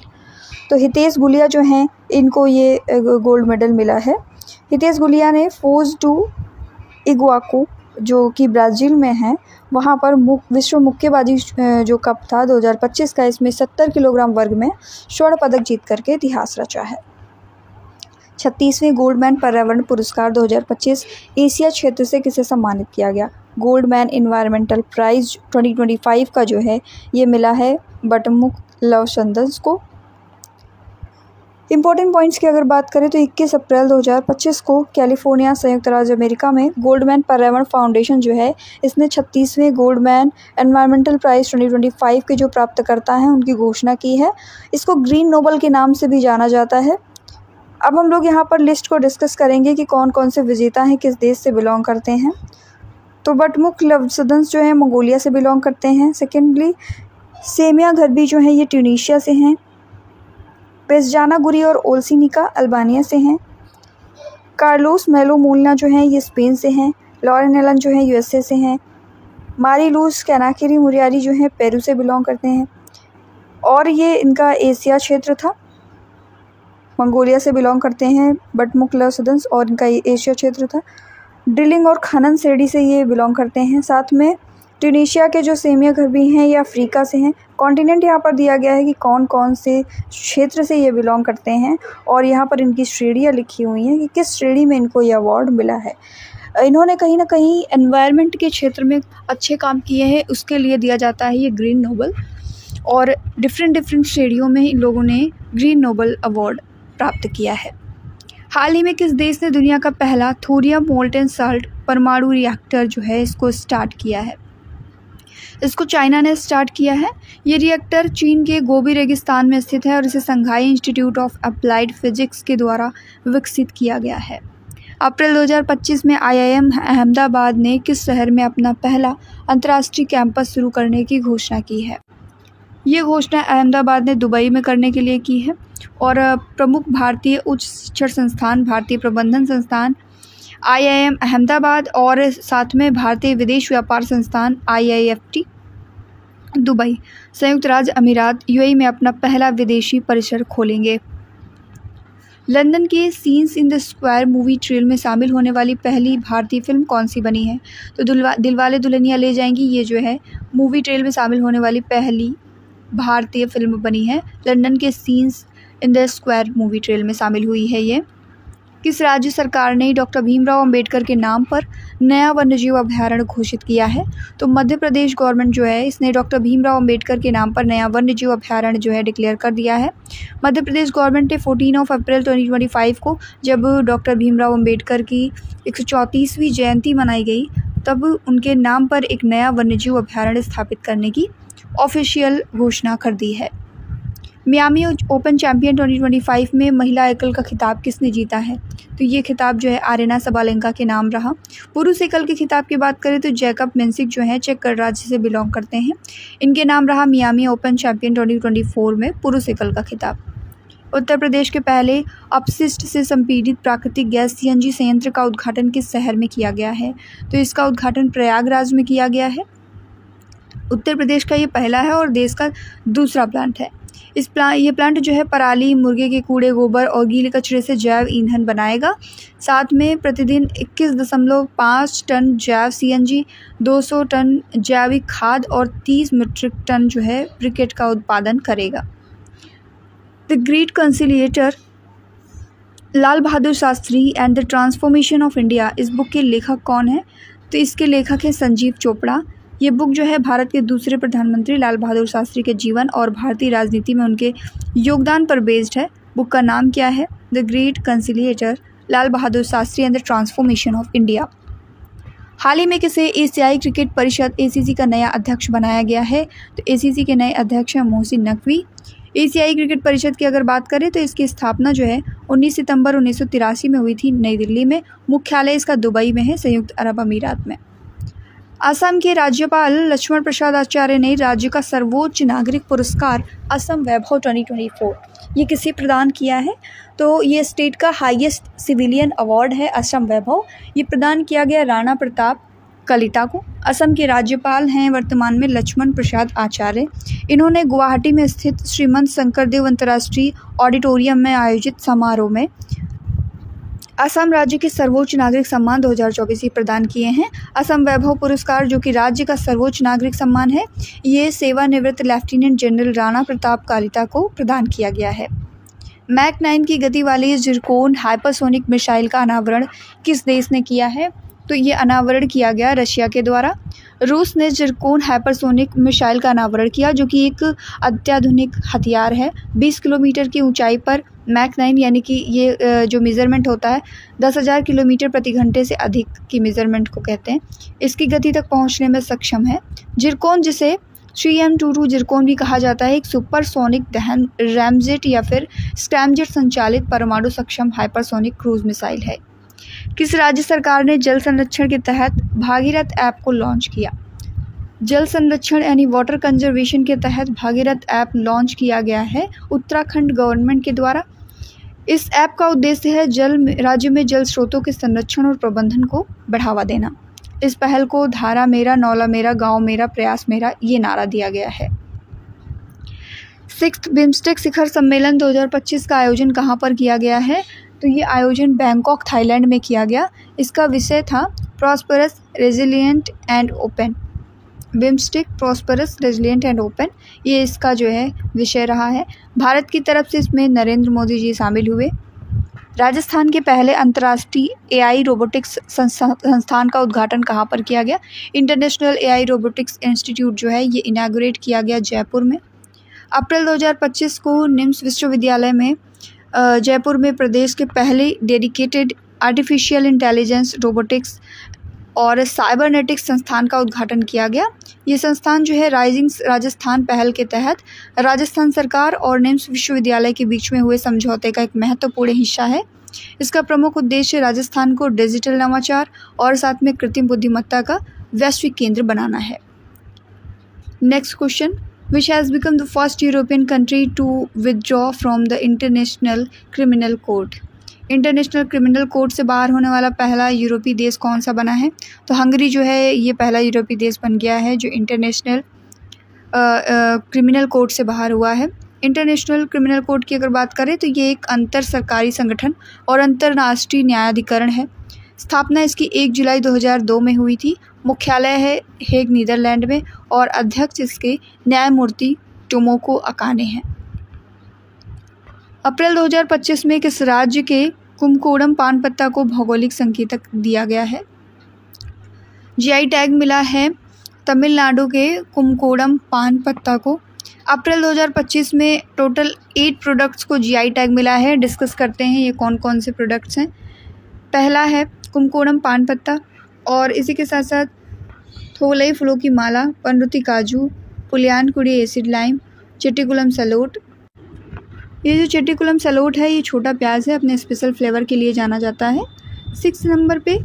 तो हितेश गुलिया जो हैं, इनको ये गोल्ड मेडल मिला है। हितेश गुलिया ने फोज टू इगुआकू जो कि ब्राज़ील में है, वहाँ पर विश्व मुक्केबाजी जो कप था 2025 का, इसमें 70 किलोग्राम वर्ग में स्वर्ण पदक जीत करके इतिहास रचा है। 36वें गोल्डमैन पर्यावरण पुरस्कार 2025 एशिया क्षेत्र से किसे सम्मानित किया गया? गोल्डमैन इन्वायरमेंटल प्राइज 2025 का जो है ये मिला है बटमुख लवचंदन को। इंपॉर्टेंट पॉइंट्स की अगर बात करें तो 21 अप्रैल 2025 को कैलिफोर्निया संयुक्त राज्य अमेरिका में गोल्डमैन पर्यावरण फाउंडेशन जो है, इसने 36वें गोल्डमैन एनवायरमेंटल प्राइज़ 2025 के जो प्राप्तकर्ता हैं उनकी घोषणा की है। इसको ग्रीन नोबल के नाम से भी जाना जाता है। अब हम लोग यहाँ पर लिस्ट को डिस्कस करेंगे कि कौन कौन से विजेता हैं, किस देश से बिलोंग करते हैं। तो बटमुख लवचंदन जो है मंगोलिया से बिलोंग करते हैं। सेकेंडली सेमिया घरबी जो हैं ये ट्यूनीशिया से हैं। पेस्जाना गुरी और ओल्सिनिका अल्बानिया से हैं। कार्लोस मेलो मोलिना जो हैं ये स्पेन से हैं। लॉरेन एलन जो हैं USA से हैं। मारी लूस कैनाकेरी मुरियारी जो हैं पेरू से बिलोंग करते हैं। और ये इनका एशिया क्षेत्र था, मंगोलिया से बिलोंग करते हैं बटमुखलसदंस, और इनका ये एशिया क्षेत्र था। ड्रिलिंग और खनन श्रेणी से ये बिलोंग करते हैं। साथ में ट्यूनीशिया के जो सेमिया घर भी हैं ये अफ्रीका से हैं। कॉन्टिनेंट यहाँ पर दिया गया है कि कौन कौन से क्षेत्र से ये बिलोंग करते हैं, और यहाँ पर इनकी श्रेणियाँ लिखी हुई हैं कि किस श्रेणी में इनको ये अवार्ड मिला है। इन्होंने कहीं ना कहीं एनवायरनमेंट के क्षेत्र में अच्छे काम किए हैं, उसके लिए दिया जाता है ये ग्रीन नोबल, और डिफरेंट श्रेणियों में इन लोगों ने ग्रीन नोबल अवार्ड प्राप्त किया है। हाल ही में किस देश ने दुनिया का पहला थोरियम मोल्टेन साल्ट परमाणु रिएक्टर जो है इसको स्टार्ट किया है? इसको चाइना ने स्टार्ट किया है। ये रिएक्टर चीन के गोबी रेगिस्तान में स्थित है और इसे संघाई इंस्टीट्यूट ऑफ अप्लाइड फिजिक्स के द्वारा विकसित किया गया है। अप्रैल 2025 में IIM अहमदाबाद ने किस शहर में अपना पहला अंतर्राष्ट्रीय कैंपस शुरू करने की घोषणा की है? ये घोषणा अहमदाबाद ने दुबई में करने के लिए की है, और प्रमुख भारतीय उच्च शिक्षण संस्थान, भारतीय प्रबंधन संस्थान IIM अहमदाबाद और साथ में भारतीय विदेश व्यापार संस्थान IIFT दुबई, संयुक्त राज्य अमीरात UAE में अपना पहला विदेशी परिसर खोलेंगे। लंदन के scenes in the square movie trail में शामिल होने वाली पहली भारतीय फिल्म कौन सी बनी है? तो दिलवाले दुल्हनिया ले जाएंगी ये जो है मूवी ट्रेल में शामिल होने वाली पहली भारतीय फिल्म बनी है। लंदन के scenes in the square movie trail में शामिल हुई है ये। किस राज्य सरकार ने डॉक्टर भीमराव अंबेडकर के नाम पर नया वन्यजीव अभयारण्य घोषित किया है? तो मध्य प्रदेश गवर्नमेंट जो है इसने डॉक्टर भीमराव अंबेडकर के नाम पर नया वन्यजीव अभयारण्य जो है डिक्लेयर कर दिया है। मध्य प्रदेश गवर्नमेंट ने 14 अप्रैल 2025 को जब डॉक्टर भीमराव अंबेडकर की 134वीं जयंती मनाई गई तब उनके नाम पर एक नया वन्यजीव अभयारण्य स्थापित करने की ऑफिशियल घोषणा कर दी है। मियामी ओपन चैंपियन 2025 में महिला एकल का खिताब किसने जीता है? तो ये खिताब जो है आरेना सबालेंका के नाम रहा। पुरुष एकल के खिताब की बात करें तो जैकब मेंसिक जो है चेक गणराज्य से बिलोंग करते हैं, इनके नाम रहा मियामी ओपन चैंपियन 2024 में पुरुष एकल का खिताब। उत्तर प्रदेश के पहले अपशिष्ट से संपीड़ित प्राकृतिक गैस CNG संयंत्र का उद्घाटन किस शहर में किया गया है? तो इसका उद्घाटन प्रयागराज में किया गया है। उत्तर प्रदेश का ये पहला है और देश का दूसरा प्लांट है। ये प्लांट जो है पराली, मुर्गे के कूड़े, गोबर और गीले कचरे से जैव ईंधन बनाएगा। साथ में प्रतिदिन 21.5 टन जैव CNG, 200 टन जैविक खाद और 30 मीट्रिक टन जो है ब्रिकेट का उत्पादन करेगा। The great conciliator Lal Bahadur Shastri and the transformation of India, इस बुक के लेखक कौन है? तो इसके लेखक हैं संजीव चोपड़ा। ये बुक जो है भारत के दूसरे प्रधानमंत्री लाल बहादुर शास्त्री के जीवन और भारतीय राजनीति में उनके योगदान पर बेस्ड है। बुक का नाम क्या है? The great conciliator Lal Bahadur Shastri and the transformation of India. हाल ही में किसे एशियाई क्रिकेट परिषद ACC का नया अध्यक्ष बनाया गया है? तो ACC के नए अध्यक्ष हैं मोहसिन नकवी। एशियाई क्रिकेट परिषद की अगर बात करें तो इसकी स्थापना जो है 19 सितंबर 1983 में हुई थी नई दिल्ली में। मुख्यालय इसका दुबई में है, संयुक्त अरब अमीरात में। असम के राज्यपाल लक्ष्मण प्रसाद आचार्य ने राज्य का सर्वोच्च नागरिक पुरस्कार असम वैभव 2024 ये किसे प्रदान किया है? तो ये स्टेट का हाईएस्ट सिविलियन अवार्ड है असम वैभव। ये प्रदान किया गया राणा प्रताप कलिता को। असम के राज्यपाल हैं वर्तमान में लक्ष्मण प्रसाद आचार्य। इन्होंने गुवाहाटी में स्थित श्रीमंत शंकरदेव अंतर्राष्ट्रीय ऑडिटोरियम में आयोजित समारोह में असम राज्य के सर्वोच्च नागरिक सम्मान 2024 प्रदान किए हैं। असम वैभव पुरस्कार जो कि राज्य का सर्वोच्च नागरिक सम्मान है, ये सेवानिवृत्त lieutenant general Rana Pratap Kalita को प्रदान किया गया है। मैक 9 की गति वाली जिरकोन हाइपरसोनिक मिसाइल का अनावरण किस देश ने किया है? तो ये अनावरण किया गया रशिया के द्वारा। रूस ने जिरकोन हाइपरसोनिक मिसाइल का अनावरण किया जो कि एक अत्याधुनिक हथियार है। 20 किलोमीटर की ऊंचाई पर मैक 9 यानी कि ये जो मेज़रमेंट होता है 10,000 किलोमीटर प्रति घंटे से अधिक की मेज़रमेंट को कहते हैं, इसकी गति तक पहुंचने में सक्षम है। जिरकोन जिसे 3M22 जिरकोन भी कहा जाता है, एक सुपरसोनिक दहन रैमजेट या फिर स्क्रैमजेट संचालित परमाणु सक्षम हाइपरसोनिक क्रूज मिसाइल है। किस राज्य सरकार ने जल संरक्षण के तहत भागीरथ ऐप को लॉन्च किया? जल संरक्षण यानी वाटर कंजर्वेशन के तहत भागीरथ ऐप लॉन्च किया गया है उत्तराखंड गवर्नमेंट के द्वारा। इस ऐप का उद्देश्य है राज्य में जल स्रोतों के संरक्षण और प्रबंधन को बढ़ावा देना। इस पहल को धारा मेरा, नौला मेरा, गांव मेरा, प्रयास मेरा ये नारा दिया गया है। 6th बिम्स्टेक शिखर सम्मेलन 2025 का आयोजन कहाँ पर किया गया है? तो ये आयोजन बैंकॉक थाईलैंड में किया गया। इसका विषय था prosperous, resilient and open. BIMSTEC, prosperous, resilient and open, ये इसका जो है विषय रहा है। भारत की तरफ से इसमें नरेंद्र मोदी जी शामिल हुए। राजस्थान के पहले अंतर्राष्ट्रीय एआई रोबोटिक्स संस्थान का उद्घाटन कहाँ पर किया गया? इंटरनेशनल एआई रोबोटिक्स इंस्टीट्यूट जो है ये इनॉग्रेट किया गया जयपुर में। अप्रैल 2025 को निम्स विश्वविद्यालय में जयपुर में प्रदेश के पहले डेडिकेटेड आर्टिफिशियल इंटेलिजेंस, रोबोटिक्स और साइबरनेटिक्स संस्थान का उद्घाटन किया गया। ये संस्थान जो है राइजिंग राजस्थान पहल के तहत राजस्थान सरकार और निम्स विश्वविद्यालय के बीच में हुए समझौते का एक महत्वपूर्ण हिस्सा है। इसका प्रमुख उद्देश्य राजस्थान को डिजिटल नवाचार और साथ में कृत्रिम बुद्धिमत्ता का वैश्विक केंद्र बनाना है। Next question, which has become the first European country to withdraw from the International Criminal Court? International criminal court से बाहर होने वाला पहला यूरोपीय देश कौन सा बना है? तो हंगरी जो है ये पहला यूरोपीय देश बन गया है जो इंटरनेशनल क्रिमिनल कोर्ट से बाहर हुआ है। इंटरनेशनल क्रिमिनल कोर्ट की अगर बात करें तो ये एक अंतर सरकारी संगठन और अंतर्राष्ट्रीय न्यायाधिकरण है। स्थापना इसकी 1 जुलाई 2002 में हुई थी। मुख्यालय है हेग, नीदरलैंड में और अध्यक्ष इसके न्यायमूर्ति टोमोको अकाने हैं। अप्रैल 2025 में किस राज्य के कुमकोडम पान पत्ता को भौगोलिक संकेतक दिया गया है? जीआई टैग मिला है तमिलनाडु के कुमकोडम पान पत्ता को। अप्रैल 2025 में टोटल 8 प्रोडक्ट्स को जीआई टैग मिला है। डिस्कस करते हैं ये कौन कौन से प्रोडक्ट्स हैं। पहला है कुमकोडम पान पत्ता और इसी के साथ साथ थोलई फूलों की माला, पनरुति काजू, पुलियानकुड़ी एसिड लाइम, चेट्टिकुलम सलोट। ये जो चेट्टिकुलम सलोट है ये छोटा प्याज है, अपने स्पेशल फ्लेवर के लिए जाना जाता है। 6 नंबर पे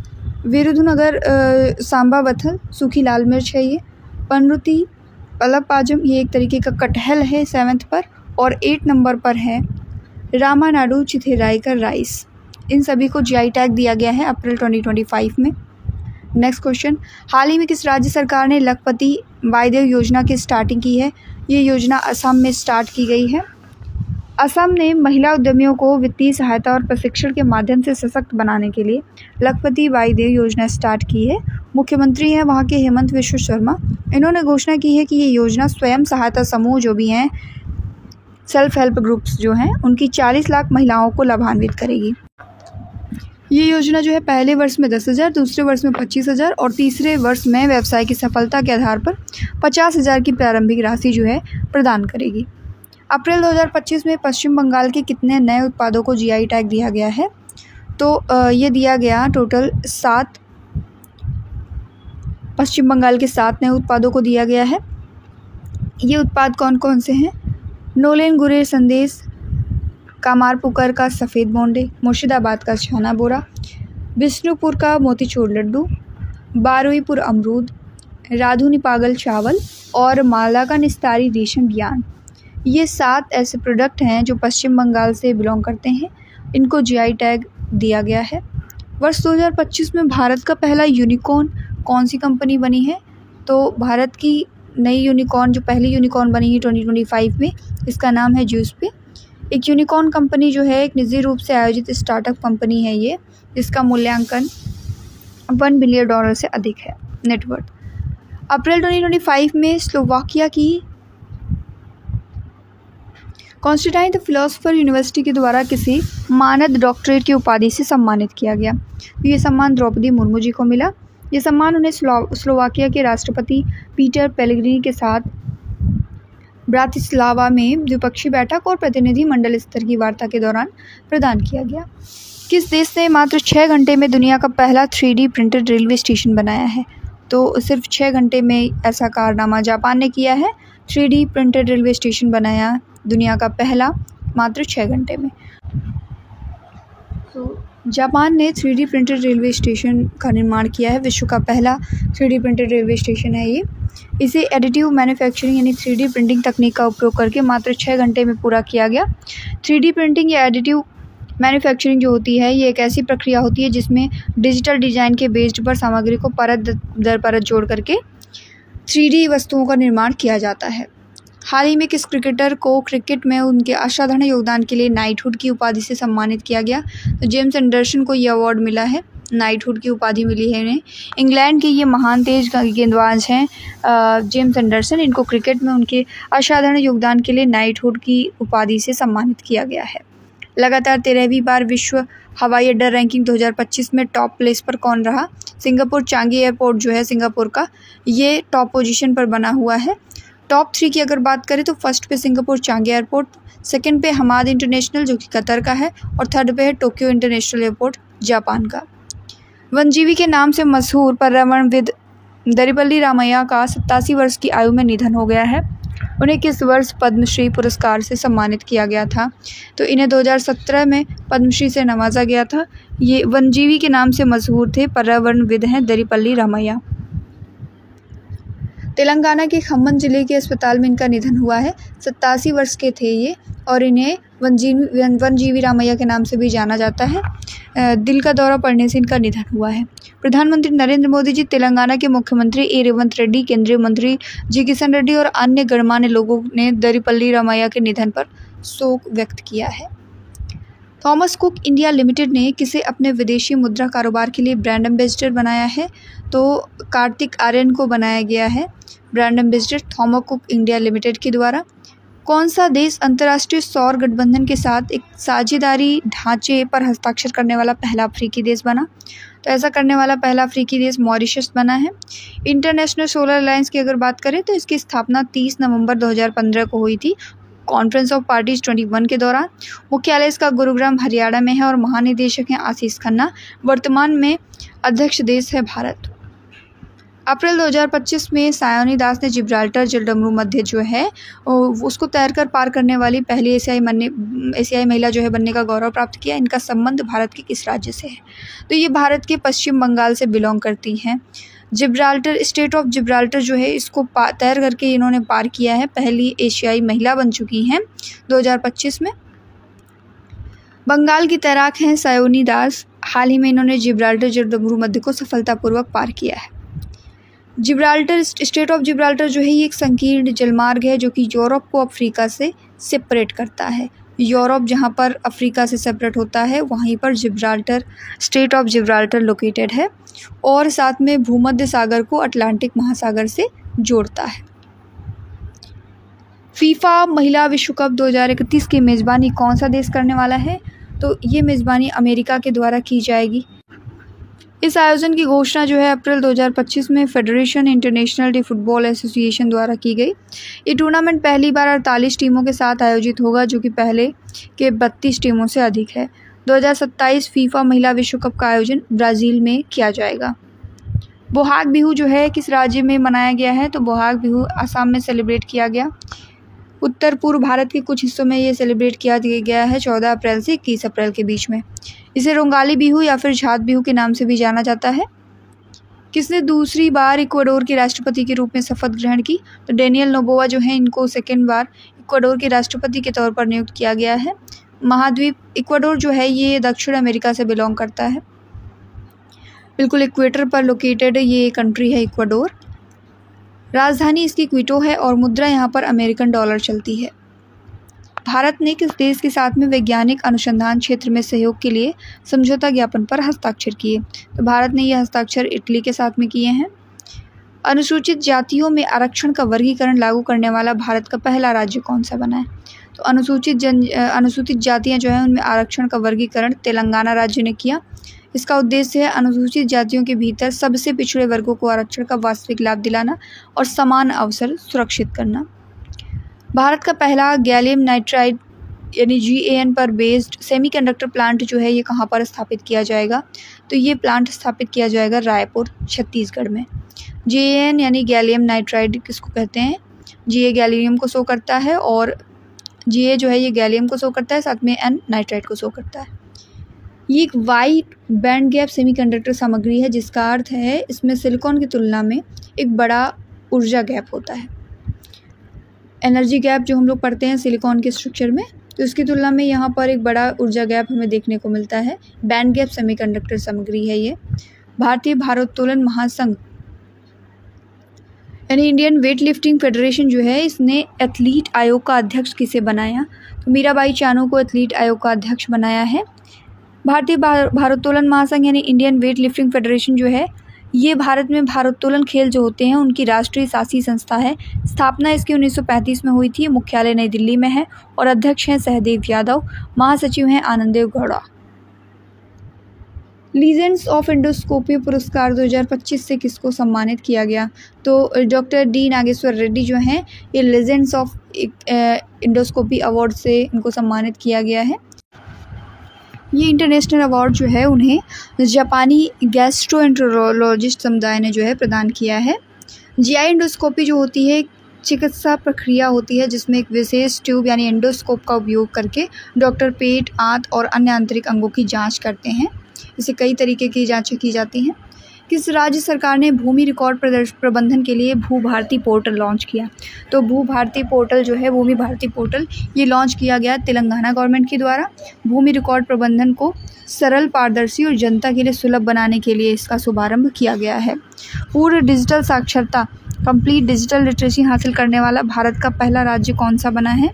विरुधुनगर सांबा वथल, सूखी लाल मिर्च है ये। पनरुति पलपाजम, ये एक तरीके का कटहल है 7th पर। और 8 नंबर पर है रामानाडू चिथिराई का राइस। इन सभी को जीआई टैग दिया गया है अप्रैल 2025 में। नेक्स्ट क्वेश्चन, हाल ही में किस राज्य सरकार ने लखपति वायदेव योजना की स्टार्टिंग की है? ये योजना असम में स्टार्ट की गई है। असम ने महिला उद्यमियों को वित्तीय सहायता और प्रशिक्षण के माध्यम से सशक्त बनाने के लिए लखपति वायदेव योजना स्टार्ट की है। मुख्यमंत्री हैं वहाँ के हेमंत विश्व शर्मा। इन्होंने घोषणा की है कि ये योजना स्वयं सहायता समूह जो भी हैं, सेल्फ हेल्प ग्रुप्स जो हैं, उनकी 40 लाख महिलाओं को लाभान्वित करेगी। ये योजना जो है पहले वर्ष में 10,000, दूसरे वर्ष में 25,000 और तीसरे वर्ष में व्यवसाय की सफलता के आधार पर 50,000 की प्रारंभिक राशि जो है प्रदान करेगी। अप्रैल 2025 में पश्चिम बंगाल के कितने नए उत्पादों को जीआई टैग दिया गया है? तो ये दिया गया टोटल 7, पश्चिम बंगाल के 7 नए उत्पादों को दिया गया है। ये उत्पाद कौन कौन से हैं? नोलेन गुरेर संदेश, कामारपुकर का सफ़ेद बोंडे, मुर्शिदाबाद का छाना बोरा, विष्णुपुर का मोतीचूर लड्डू, बारुईपुर अमरूद, राधुनी पागल चावल और माला का निस्तारी रेशम ज्ञान। ये 7 ऐसे प्रोडक्ट हैं जो पश्चिम बंगाल से बिलोंग करते हैं। इनको जीआई टैग दिया गया है। वर्ष 2025 में भारत का पहला यूनिकॉर्न कौन सी कंपनी बनी है? तो भारत की नई यूनिकॉर्न जो पहली यूनिकॉर्न बनी है 2025 में, इसका नाम है जूसपे। एक यूनिकॉर्न कंपनी जो है एक निजी रूप से आयोजित स्टार्टअप कंपनी है ये, जिसका मूल्यांकन $1 बिलियन से अधिक है नेटवर्थ। अप्रैल 2025 में स्लोवाकिया की कॉन्स्टेंटाइन द फिलोसोफर यूनिवर्सिटी के द्वारा किसी मानद डॉक्टरेट की उपाधि से सम्मानित किया गया। ये सम्मान द्रौपदी मुर्मू जी को मिला। ये सम्मान उन्हें स्लोवाकिया के राष्ट्रपति पीटर पेलेग्रिनी के साथ ब्रातिस्लावा में द्विपक्षीय बैठक और प्रतिनिधि मंडल स्तर की वार्ता के दौरान प्रदान किया गया। किस देश ने मात्र 6 घंटे में दुनिया का पहला 3D प्रिंटेड रेलवे स्टेशन बनाया है? तो सिर्फ 6 घंटे में ऐसा कारनामा जापान ने किया है। 3D प्रिंटेड रेलवे स्टेशन बनाया दुनिया का पहला, मात्र 6 घंटे में। तो जापान ने 3D प्रिंटेड रेलवे स्टेशन का निर्माण किया है। विश्व का पहला 3D प्रिंटेड रेलवे स्टेशन है ये। इसे एडिटिव मैन्युफैक्चरिंग यानी 3D प्रिंटिंग तकनीक का उपयोग करके मात्र 6 घंटे में पूरा किया गया। 3D प्रिंटिंग या एडिटिव मैन्युफैक्चरिंग जो होती है ये एक ऐसी प्रक्रिया होती है जिसमें डिजिटल डिज़ाइन के बेस्ड पर सामग्री को परत दर परत जोड़ करके 3D वस्तुओं का निर्माण किया जाता है। हाल ही में किस क्रिकेटर को क्रिकेट में उनके असाधारण योगदान के लिए नाइटहुड की उपाधि से सम्मानित किया गया? तो जेम्स एंडरसन को ये अवार्ड मिला है, नाइटहुड की उपाधि मिली है इन्हें। इंग्लैंड के ये महान तेज गेंदबाज हैं जेम्स एंडरसन, इनको क्रिकेट में उनके असाधारण योगदान के लिए नाइटहुड की उपाधि से सम्मानित किया गया है। लगातार 13वीं बार विश्व हवाई अड्डा रैंकिंग 2025 में टॉप प्लेस पर कौन रहा? सिंगापुर चांगी एयरपोर्ट जो है सिंगापुर का, ये टॉप पोजीशन पर बना हुआ है। टॉप 3 की अगर बात करें तो फर्स्ट पे सिंगापुर चांगी एयरपोर्ट, सेकंड पे हमाद इंटरनेशनल जो कि कतर का है, और थर्ड पे है टोक्यो इंटरनेशनल एयरपोर्ट जापान का। वन्यजीवी के नाम से मशहूर पर्यावरणविद दरिपल्ली रामैया का 87 वर्ष की आयु में निधन हो गया है। उन्हें किस वर्ष पद्मश्री पुरस्कार से सम्मानित किया गया था? तो इन्हें 2017 में पद्मश्री से नवाजा गया था। ये वन्यजीवी के नाम से मशहूर थे, पर्यावरणविद हैं दरिपल्ली रामैया। तेलंगाना के खम्मम जिले के अस्पताल में इनका निधन हुआ है। 87 वर्ष के थे ये, और इन्हें वन्यजीवी रामैया के नाम से भी जाना जाता है। दिल का दौरा पड़ने से इनका निधन हुआ है। प्रधानमंत्री नरेंद्र मोदी जी, तेलंगाना के मुख्यमंत्री ए रेवंत रेड्डी, केंद्रीय मंत्री जी किशन रेड्डी और अन्य गणमान्य लोगों ने दरिपल्ली रामैया के निधन पर शोक व्यक्त किया है। थॉमस कुक इंडिया लिमिटेड ने किसे अपने विदेशी मुद्रा कारोबार के लिए ब्रांड एम्बेसडर बनाया है? तो कार्तिक आर्यन को बनाया गया है brand ambassador Thomas cook India limited के द्वारा। कौन सा देश अंतर्राष्ट्रीय सौर गठबंधन के साथ एक साझेदारी ढांचे पर हस्ताक्षर करने वाला पहला अफ्रीकी देश बना? तो ऐसा करने वाला पहला अफ्रीकी देश मॉरिशस बना है। इंटरनेशनल सोलर अलायंस की अगर बात करें तो इसकी स्थापना 30 नवंबर 2015 को हुई थी कॉन्फ्रेंस ऑफ पार्टीज 21 के दौरान। मुख्यालय इसका गुरुग्राम हरियाणा में है और महानिदेशक हैं आशीष खन्ना। वर्तमान में अध्यक्ष देश है भारत। अप्रैल 2025 में सायोनी दास ने जिब्राल्टर जलडमरू मध्य जो है उसको तैरकर पार करने वाली पहली एशियाई महिला जो है बनने का गौरव प्राप्त किया। इनका संबंध भारत के किस राज्य से है? तो ये भारत के पश्चिम बंगाल से बिलोंग करती हैं। जिब्राल्टर, स्टेट ऑफ जिब्राल्टर जो है इसको तैर करके इन्होंने पार किया है, पहली एशियाई महिला बन चुकी हैं 2025 में। बंगाल की तैराक हैं सायोनी दास। हाल ही में इन्होंने जिब्राल्टर जलडमरू मध्य को सफलतापूर्वक पार किया है। जिब्राल्टर, स्टेट ऑफ जिब्राल्टर जो है ये एक संकीर्ण जलमार्ग है जो कि यूरोप को अफ्रीका से सेपरेट करता है। यूरोप जहाँ पर अफ्रीका से सेपरेट होता है वहीं पर Gibraltar, state of Gibraltar located है, और साथ में भूमध्य सागर को अटलांटिक महासागर से जोड़ता है। फीफा महिला विश्व कप 2031 की मेज़बानी कौन सा देश करने वाला है? तो ये मेज़बानी अमेरिका के द्वारा की जाएगी। इस आयोजन की घोषणा जो है अप्रैल 2025 में federation international D football association द्वारा की गई। ये टूर्नामेंट पहली बार 48 टीमों के साथ आयोजित होगा जो कि पहले के 32 टीमों से अधिक है। 2027 फीफा महिला विश्व कप का आयोजन ब्राज़ील में किया जाएगा। बोहाग बिहू जो है किस राज्य में मनाया गया है? तो बोहाग बिहू असम में सेलिब्रेट किया गया। उत्तर पूर्व भारत के कुछ हिस्सों में ये सेलिब्रेट किया गया है 14 अप्रैल से 21 अप्रैल के बीच में। इसे रोंगाली बिहू या फिर झात बिहू के नाम से भी जाना जाता है। किसने दूसरी बार इक्वाडोर के राष्ट्रपति के रूप में शपथ ग्रहण की? तो डेनियल नोबोआ जो है इनको सेकेंड बार इक्वाडोर के राष्ट्रपति के तौर पर नियुक्त किया गया है। महाद्वीप इक्वाडोर जो है ये दक्षिण अमेरिका से बिलोंग करता है, बिल्कुल इक्वेटर पर लोकेटेड ये कंट्री है इक्वाडोर। राजधानी इसकी क्विटो है और मुद्रा यहाँ पर अमेरिकन डॉलर चलती है। भारत ने किस देश के साथ में वैज्ञानिक अनुसंधान क्षेत्र में सहयोग के लिए समझौता ज्ञापन पर हस्ताक्षर किए? तो भारत ने यह हस्ताक्षर इटली के साथ में किए हैं। अनुसूचित जातियों में आरक्षण का वर्गीकरण लागू करने वाला भारत का पहला राज्य कौन सा बना है? तो अनुसूचित जातियाँ जो हैं उनमें आरक्षण का वर्गीकरण तेलंगाना राज्य ने किया। इसका उद्देश्य है अनुसूचित जातियों के भीतर सबसे पिछड़े वर्गों को आरक्षण का वास्तविक लाभ दिलाना और समान अवसर सुरक्षित करना। भारत का पहला गैलियम नाइट्राइड यानी GAN पर बेस्ड सेमीकंडक्टर प्लांट जो है ये कहाँ पर स्थापित किया जाएगा? तो ये प्लांट स्थापित किया जाएगा रायपुर, छत्तीसगढ़ में। GAN यानी गैलियम नाइट्राइड किसको कहते हैं? Ga गैलियम को शो करता है और Ga जो है ये गैलियम को शो करता है, साथ में N नाइट्राइड को शो करता है। ये एक वाइड बैंड गैप सेमीकंडक्टर सामग्री है जिसका अर्थ है इसमें सिलिकॉन की तुलना में एक बड़ा ऊर्जा गैप होता है। एनर्जी गैप जो हम लोग पढ़ते हैं सिलिकॉन के स्ट्रक्चर में, तो इसकी तुलना में यहाँ पर एक बड़ा ऊर्जा गैप हमें देखने को मिलता है। बैंड गैप सेमीकंडक्टर सामग्री है ये। भारतीय भारोत्तोलन महासंघ यानी इंडियन वेट लिफ्टिंग फेडरेशन जो है इसने एथलीट आयोग का अध्यक्ष किसे बनाया? तो मीराबाई चानू को एथलीट आयोग का अध्यक्ष बनाया है। भारतीय भारोत्तोलन महासंघ यानी इंडियन वेट लिफ्टिंग फेडरेशन जो है ये भारत में भारोत्तोलन खेल जो होते हैं उनकी राष्ट्रीय शासी संस्था है। स्थापना इसकी 1935 में हुई थी। मुख्यालय नई दिल्ली में है और अध्यक्ष हैं सहदेव यादव। महासचिव हैं आनंददेव गौड़ा। लीजेंड्स ऑफ एंडोस्कोपी पुरस्कार 2025 से किसको सम्मानित किया गया? तो डॉक्टर डी नागेश्वर रेड्डी जो हैं ये लीजेंड्स ऑफ एंडोस्कोपी अवार्ड से इनको सम्मानित किया गया है। ये इंटरनेशनल अवार्ड जो है उन्हें जापानी गैस्ट्रोएंटेरोलॉजिस्ट समुदाय ने जो है प्रदान किया है। जीआई एंडोस्कोपी जो होती है चिकित्सा प्रक्रिया होती है जिसमें एक विशेष ट्यूब यानी एंडोस्कोप का उपयोग करके डॉक्टर पेट, आंत और अन्य आंतरिक अंगों की जांच करते हैं। इसे कई तरीके की जांचें की जाती हैं। किस राज्य सरकार ने भूमि रिकॉर्ड प्रबंधन के लिए भू भारती पोर्टल लॉन्च किया? तो भू भारती पोर्टल जो है भूमि भारती पोर्टल ये लॉन्च किया गया तेलंगाना गवर्नमेंट के द्वारा। भूमि रिकॉर्ड प्रबंधन को सरल, पारदर्शी और जनता के लिए सुलभ बनाने के लिए इसका शुभारंभ किया गया है। पूर्ण डिजिटल साक्षरता कंप्लीट डिजिटल लिटरेसी हासिल करने वाला भारत का पहला राज्य कौन सा बना है?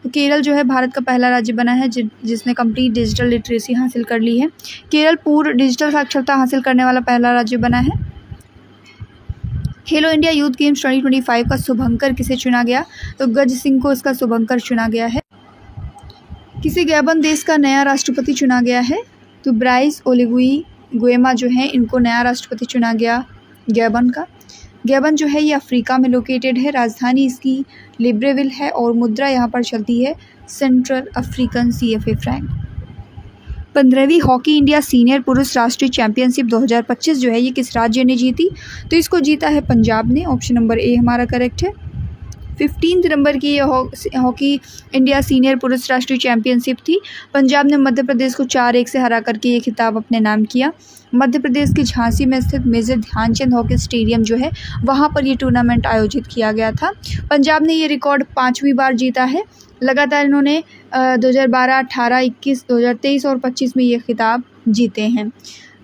तो केरल जो है भारत का पहला राज्य बना है जिसने कंप्लीट डिजिटल लिटरेसी हासिल कर ली है। केरल पूर्ण डिजिटल साक्षरता हासिल करने वाला पहला राज्य बना है। खेलो इंडिया यूथ गेम्स 2025 का शुभंकर किसे चुना गया? तो गज सिंह को इसका शुभंकर चुना गया है। किसे गैबन देश का नया राष्ट्रपति चुना गया है? तो ब्राइस ओलिगुई गुएमा जो है इनको नया राष्ट्रपति चुना गया गैबन का। गैबन जो है ये अफ्रीका में लोकेटेड है। राजधानी इसकी लिब्रेविल है और मुद्रा यहाँ पर चलती है सेंट्रल अफ्रीकन CFA फ्रैंक। 15वीं हॉकी इंडिया सीनियर पुरुष राष्ट्रीय चैंपियनशिप 2025 जो है ये किस राज्य ने जीती? तो इसको जीता है पंजाब ने। ऑप्शन नंबर ए हमारा करेक्ट है। 15 नंबर की ये हॉकी इंडिया सीनियर पुरुष राष्ट्रीय चैंपियनशिप थी। पंजाब ने मध्य प्रदेश को 4-1 से हरा करके ये खिताब अपने नाम किया। मध्य प्रदेश के झांसी में स्थित मेजर ध्यानचंद हॉकी स्टेडियम जो है वहाँ पर ये टूर्नामेंट आयोजित किया गया था। पंजाब ने ये रिकॉर्ड 5वीं बार जीता है। लगातार इन्होंने 2012, 18, 21, 2023 और 25 में ये खिताब जीते हैं।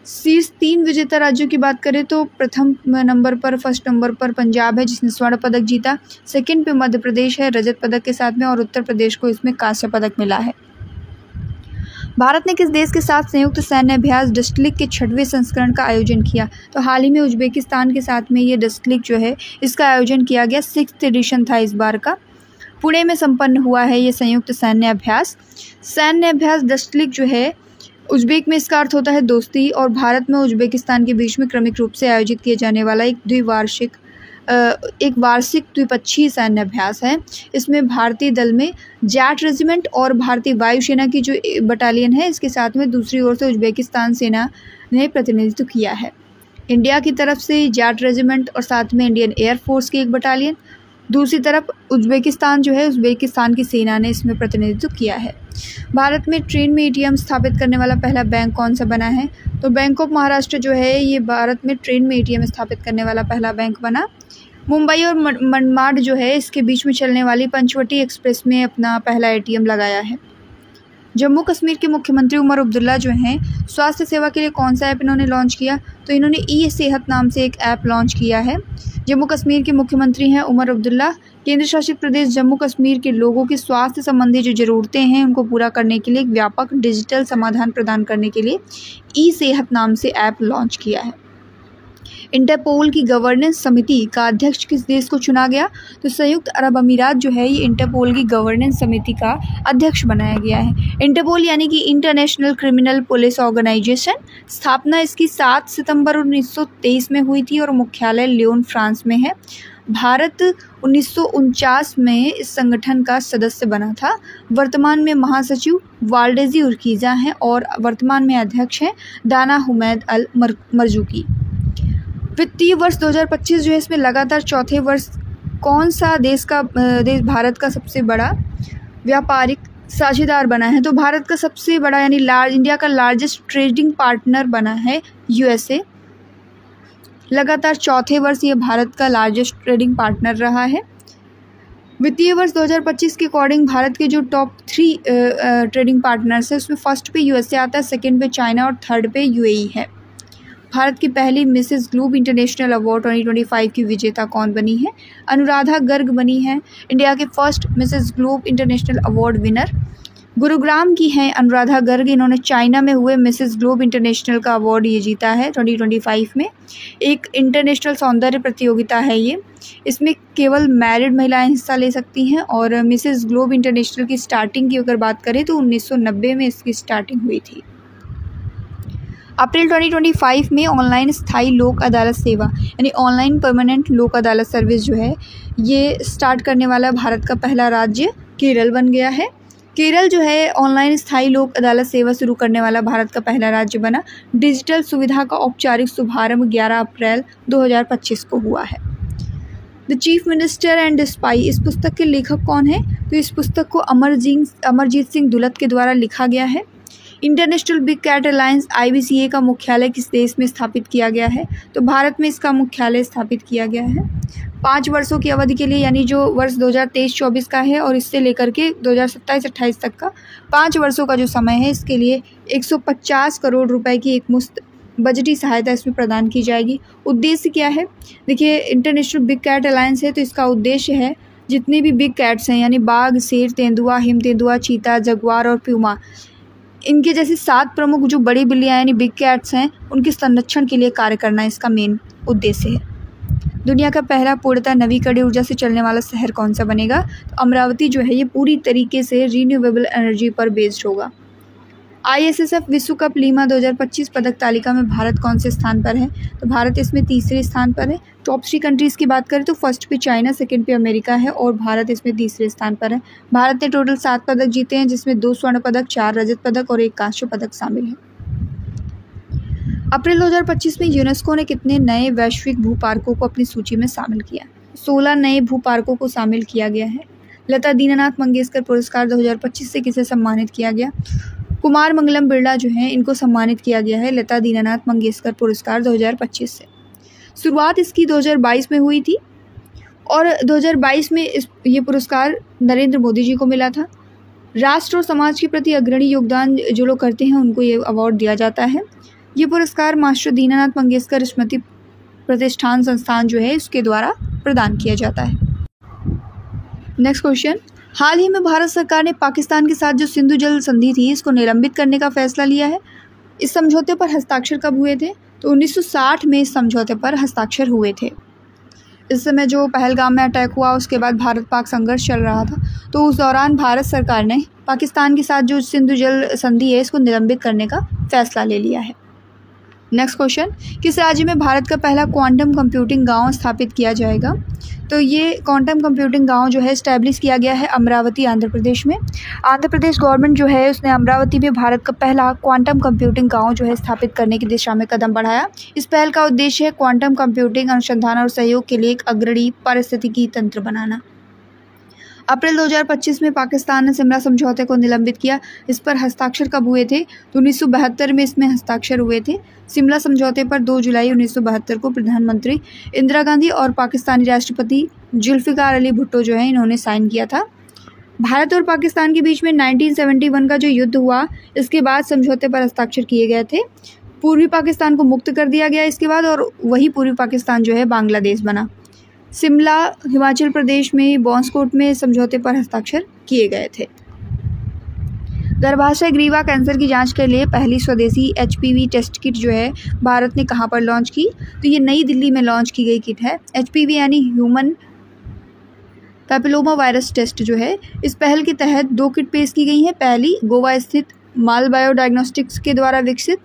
शीर्ष 3 विजेता राज्यों की बात करें तो फर्स्ट नंबर पर पंजाब है जिसने स्वर्ण पदक जीता। सेकंड पे मध्य प्रदेश है रजत पदक के साथ में और उत्तर प्रदेश को इसमें कांस्य पदक मिला है। भारत ने किस देश के साथ संयुक्त सैन्य अभ्यास डस्टलिक के 6वें संस्करण का आयोजन किया? तो हाल ही में उज्बेकिस्तान के साथ में ये डस्टलिक जो है इसका आयोजन किया गया। 6th एडिशन था इस बार का। पुणे में संपन्न हुआ है ये संयुक्त सैन्य अभ्यास। सैन्य अभ्यास डस्टलिक जो है उज्बेक में इसका अर्थ होता है दोस्ती और भारत में उज्बेकिस्तान के बीच में क्रमिक रूप से आयोजित किए जाने वाला एक वार्षिक द्विपक्षीय सैन्य अभ्यास है। इसमें भारतीय दल में जैट रेजिमेंट और भारतीय वायुसेना की जो बटालियन है इसके साथ में दूसरी ओर से उज्बेकिस्तान सेना ने प्रतिनिधित्व किया है। इंडिया की तरफ से जैट रेजिमेंट और साथ में इंडियन एयरफोर्स की एक बटालियन, दूसरी तरफ उज्बेकिस्तान जो है उज्बेकिस्तान की सेना ने इसमें प्रतिनिधित्व किया है। भारत में ट्रेन में ATM स्थापित करने वाला पहला बैंक कौन सा बना है? तो बैंक ऑफ महाराष्ट्र जो है ये भारत में ट्रेन में ATM स्थापित करने वाला पहला बैंक बना। मुंबई और मनमाड जो है इसके बीच में चलने वाली पंचवटी एक्सप्रेस में अपना पहला ATM लगाया है। जम्मू कश्मीर के मुख्यमंत्री उमर अब्दुल्ला जो हैं स्वास्थ्य सेवा के लिए कौन सा ऐप इन्होंने लॉन्च किया? तो इन्होंने ई-सेहत नाम से एक ऐप लॉन्च किया है। जम्मू कश्मीर के मुख्यमंत्री हैं उमर अब्दुल्ला। केंद्र शासित प्रदेश जम्मू कश्मीर के लोगों की स्वास्थ्य संबंधी जो ज़रूरतें हैं उनको पूरा करने के लिए एक व्यापक डिजिटल समाधान प्रदान करने के लिए ई-सेहत नाम से ऐप लॉन्च किया है। इंटरपोल की गवर्नेंस समिति का अध्यक्ष किस देश को चुना गया? तो संयुक्त अरब अमीरात जो है ये इंटरपोल की गवर्नेंस समिति का अध्यक्ष बनाया गया है। इंटरपोल यानी कि इंटरनेशनल क्रिमिनल पुलिस ऑर्गेनाइजेशन, स्थापना इसकी 7 सितंबर 1923 में हुई थी और मुख्यालय लियोन फ्रांस में है। भारत 1949 में इस संगठन का सदस्य बना था। वर्तमान में महासचिव वाल्डेजी उर्कीजा हैं और वर्तमान में अध्यक्ष हैं दाना हुमैद अल मरजूकी। वित्तीय वर्ष 2025 जो है इसमें लगातार चौथे वर्ष कौन सा देश भारत का सबसे बड़ा व्यापारिक साझेदार बना है? तो भारत का सबसे बड़ा यानी इंडिया का लार्जेस्ट ट्रेडिंग पार्टनर बना है USA। लगातार चौथे वर्ष ये भारत का लार्जेस्ट ट्रेडिंग पार्टनर रहा है। वित्तीय वर्ष 2025 के अकॉर्डिंग भारत के जो टॉप 3 ट्रेडिंग पार्टनर्स है उसमें फर्स्ट पे USA आता है, सेकंड पे चाइना और थर्ड पे UAE है। भारत की पहली मिसेस ग्लोब इंटरनेशनल अवार्ड 2025 की विजेता कौन बनी है? अनुराधा गर्ग बनी है इंडिया के first Mrs globe international award winner. Gurugram की हैं अनुराधा गर्ग। इन्होंने चाइना में हुए मिसेस ग्लोब इंटरनेशनल का अवार्ड ये जीता है 2025 में। एक इंटरनेशनल सौंदर्य प्रतियोगिता है ये। इसमें केवल मैरिड महिलाएं हिस्सा ले सकती हैं और मिसेस ग्लोब इंटरनेशनल की स्टार्टिंग की अगर बात करें तो 1990 में इसकी स्टार्टिंग हुई थी। अप्रैल 2025 में ऑनलाइन स्थायी लोक अदालत सेवा यानी ऑनलाइन परमानेंट लोक अदालत सर्विस जो है ये स्टार्ट करने वाला भारत का पहला राज्य केरल बन गया है। केरल जो है ऑनलाइन स्थायी लोक अदालत सेवा शुरू करने वाला भारत का पहला राज्य बना। डिजिटल सुविधा का औपचारिक शुभारंभ 11 अप्रैल 2025 को हुआ है। The chief minister and spy, इस पुस्तक के लेखक कौन है? तो इस पुस्तक को अमरजीत सिंह दुलत के द्वारा लिखा गया है। International big cat alliance IBCA का मुख्यालय किस देश में स्थापित किया गया है? तो भारत में इसका मुख्यालय स्थापित किया गया है। 5 वर्षों की अवधि के लिए यानी जो वर्ष 2023-24 का है और इससे लेकर के 2027-28 तक का 5 वर्षों का जो समय है, इसके लिए 150 करोड़ रुपए की एक मुफ्त बजटी सहायता इसमें प्रदान की जाएगी। उद्देश्य क्या है? देखिए, इंटरनेशनल बिग कैट अलायंस है तो इसका उद्देश्य है जितने भी बिग कैट्स हैं यानी बाघ, शेर, तेंदुआ, हिम तेंदुआ, चीता, जगुआर और प्यूमा, इनके जैसे 7 प्रमुख जो बड़ी बिल्लियाँ यानी बिग कैट्स हैं उनके संरक्षण के लिए कार्य करना इसका मेन उद्देश्य है। दुनिया का पहला पूर्णतः नवीकरणीय ऊर्जा से चलने वाला शहर कौन सा बनेगा? तो अमरावती जो है ये पूरी तरीके से रीन्यूएबल एनर्जी पर बेस्ड होगा। ISSF विश्व कप लीमा 2025 पदक तालिका में भारत कौन से स्थान पर है? तो भारत इसमें तीसरे स्थान पर है। टॉप 3 कंट्रीज़ की बात करें तो फर्स्ट पे चाइना, सेकंड पे अमेरिका है और भारत इसमें तीसरे स्थान पर है। भारत ने टोटल 7 पदक जीते हैं जिसमें 2 स्वर्ण पदक, 4 रजत पदक और 1 कांस्य पदक शामिल है। अप्रैल 2025 में यूनेस्को ने कितने नए वैश्विक भू पार्कों को अपनी सूची में शामिल किया? 16 नए भू पार्कों को शामिल किया गया है। लता दीनानाथ मंगेशकर पुरस्कार 2025 से किसे सम्मानित किया गया? कुमार मंगलम बिरला जो हैं इनको सम्मानित किया गया है लता दीनानाथ मंगेशकर पुरस्कार 2025 से। शुरुआत इसकी 2022 में हुई थी और 2022 में ये पुरस्कार नरेंद्र मोदी जी को मिला था। राष्ट्र और समाज के प्रति अग्रणी योगदान जो लोग करते हैं उनको ये अवार्ड दिया जाता है। ये पुरस्कार मास्टर दीनानाथ मंगेशकर स्मृति प्रतिष्ठान संस्थान जो है उसके द्वारा प्रदान किया जाता है। नेक्स्ट क्वेश्चन, हाल ही में भारत सरकार ने पाकिस्तान के साथ जो सिंधु जल संधि थी इसको निलंबित करने का फैसला लिया है। इस समझौते पर हस्ताक्षर कब हुए थे? तो 1960 में इस समझौते पर हस्ताक्षर हुए थे। इस समय जो पहलगाम में अटैक हुआ उसके बाद भारत पाक संघर्ष चल रहा था तो उस दौरान भारत सरकार ने पाकिस्तान के साथ जो सिंधु जल संधि है इसको निलंबित करने का फैसला ले लिया है। नेक्स्ट क्वेश्चन, किस राज्य में भारत का पहला क्वांटम कंप्यूटिंग गांव स्थापित किया जाएगा? तो ये क्वांटम कंप्यूटिंग गांव जो है इस्टेब्लिश किया गया है अमरावती, आंध्र प्रदेश में। आंध्र प्रदेश गवर्नमेंट जो है उसने अमरावती में भारत का पहला क्वांटम कंप्यूटिंग गांव जो है स्थापित करने की दिशा में कदम बढ़ाया। इस पहल का उद्देश्य है क्वांटम कंप्यूटिंग अनुसंधान और सहयोग के लिए एक अग्रणी पारिस्थितिकी तंत्र बनाना। अप्रैल 2025 में पाकिस्तान ने शिमला समझौते को निलंबित किया। इस पर हस्ताक्षर कब हुए थे? तो 1972 में इसमें हस्ताक्षर हुए थे। शिमला समझौते पर 2 जुलाई 1972 को प्रधानमंत्री इंदिरा गांधी और पाकिस्तानी राष्ट्रपति जुल्फिकार अली भुट्टो जो है इन्होंने साइन किया था। भारत और पाकिस्तान के बीच में 1971 का जो युद्ध हुआ इसके बाद समझौते पर हस्ताक्षर किए गए थे। पूर्वी पाकिस्तान को मुक्त कर दिया गया इसके बाद और वही पूर्वी पाकिस्तान जो है बांग्लादेश बना। शिमला हिमाचल प्रदेश में बॉन्सकोट में समझौते पर हस्ताक्षर किए गए थे। गर्भाशय ग्रीवा कैंसर की जांच के लिए पहली स्वदेशी HPV टेस्ट किट जो है भारत ने कहां पर लॉन्च की? तो ये नई दिल्ली में लॉन्च की गई किट है। HPV यानी ह्यूमन पैपिलोमा वायरस टेस्ट जो है इस पहल के तहत 2 किट पेश की गई हैं। पहली गोवा स्थित माल बायो डायग्नोस्टिक्स के द्वारा विकसित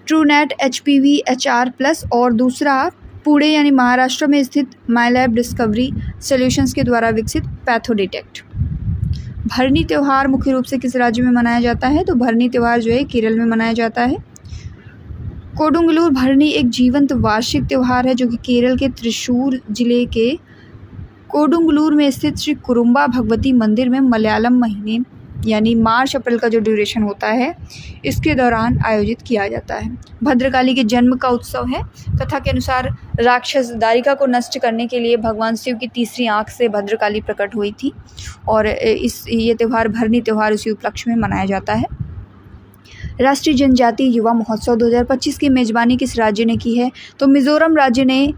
ट्रूनेट HPV HR+ और दूसरा पुणे यानी महाराष्ट्र में स्थित माईलैब डिस्कवरी सॉल्यूशंस के द्वारा विकसित पैथोडिटेक्ट। भरनी त्यौहार मुख्य रूप से किस राज्य में मनाया जाता है? तो भरनी त्यौहार जो है केरल में मनाया जाता है। कोडुंगलूर भरनी एक जीवंत वार्षिक त्यौहार है जो कि केरल के त्रिशूर जिले के कोडुंगलूर में स्थित श्री कुरुम्बा भगवती मंदिर में मलयालम महीने यानी मार्च अप्रैल का जो ड्यूरेशन होता है इसके दौरान आयोजित किया जाता है। भद्रकाली के जन्म का उत्सव है। कथा के अनुसार राक्षस दारिका को नष्ट करने के लिए भगवान शिव की तीसरी आंख से भद्रकाली प्रकट हुई थी और ये त्यौहार भरनी त्यौहार उसी उपलक्ष्य में मनाया जाता है। राष्ट्रीय जनजातीय युवा महोत्सव 2025 की मेज़बानी किस राज्य ने की है? तो मिज़ोरम राज्य ने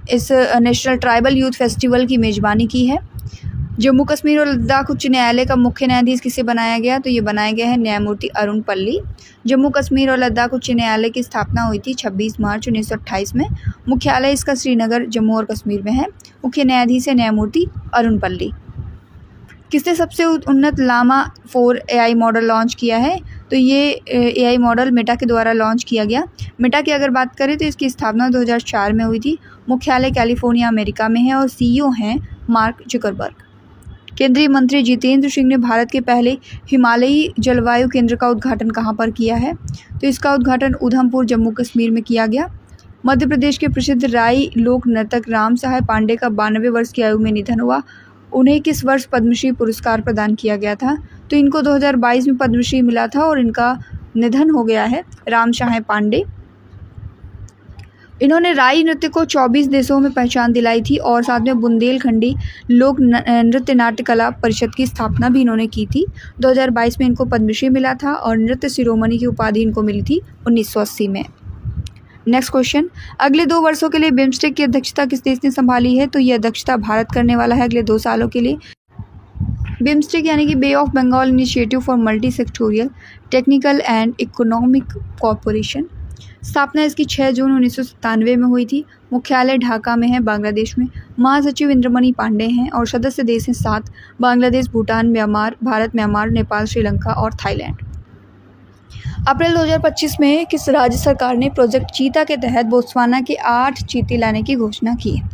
इस नेशनल ट्राइबल यूथ फेस्टिवल की मेज़बानी की है। जम्मू कश्मीर और लद्दाख उच्च न्यायालय का मुख्य न्यायाधीश किसे बनाया गया? तो ये बनाया गया है न्यायमूर्ति अरुण पल्ली। जम्मू कश्मीर और लद्दाख उच्च न्यायालय की स्थापना हुई थी 26 मार्च 1928 में। मुख्यालय इसका श्रीनगर जम्मू और कश्मीर में है। मुख्य न्यायाधीश है न्यायमूर्ति अरुण पल्ली। किसने सबसे उन्नत लामा 4 AI मॉडल लॉन्च किया है? तो ये AI मॉडल मेटा के द्वारा लॉन्च किया गया। मेटा की अगर बात करें तो इसकी स्थापना 2004 में हुई थी। मुख्यालय कैलिफोर्निया अमेरिका में है और CEO हैं मार्क जुकरबर्ग। केंद्रीय मंत्री जितेंद्र सिंह ने भारत के पहले हिमालयी जलवायु केंद्र का उद्घाटन कहाँ पर किया है? तो इसका उद्घाटन उधमपुर जम्मू कश्मीर में किया गया। मध्य प्रदेश के प्रसिद्ध राई लोक नर्तक राम सहाय पांडे का 92 वर्ष की आयु में निधन हुआ। उन्हें किस वर्ष पद्मश्री पुरस्कार प्रदान किया गया था? तो इनको 2022 में पद्मश्री मिला था और इनका निधन हो गया है, राम सहाय पांडे। इन्होंने राई नृत्य को 24 देशों में पहचान दिलाई थी और साथ में बुंदेलखंडी लोक नृत्य नाट्य कला परिषद की स्थापना भी इन्होंने की थी। 2022 में इनको पद्मश्री मिला था और नृत्य शिरोमणि की उपाधि इनको मिली थी 1980 में। नेक्स्ट क्वेश्चन, अगले 2 वर्षों के लिए बिम्स्टेक की अध्यक्षता किस देश ने संभाली है? तो ये अध्यक्षता भारत करने वाला है अगले 2 सालों के लिए। बिम्स्टेक यानी कि bay of Bengal initiative for multi sectoral technical and economic cooperation. स्थापना इसकी 6 जून 1997 में हुई थी। मुख्यालय ढाका में है, बांग्लादेश में। महासचिव इंद्रमणि पांडे हैं और सदस्य देश हैं 7, बांग्लादेश, भूटान, म्यांमार, भारत, म्यांमार, नेपाल, श्रीलंका और थाईलैंड। अप्रैल 2025 में किस राज्य सरकार ने प्रोजेक्ट चीता के तहत बोत्सवाना के 8 चीते लाने की घोषणा की है?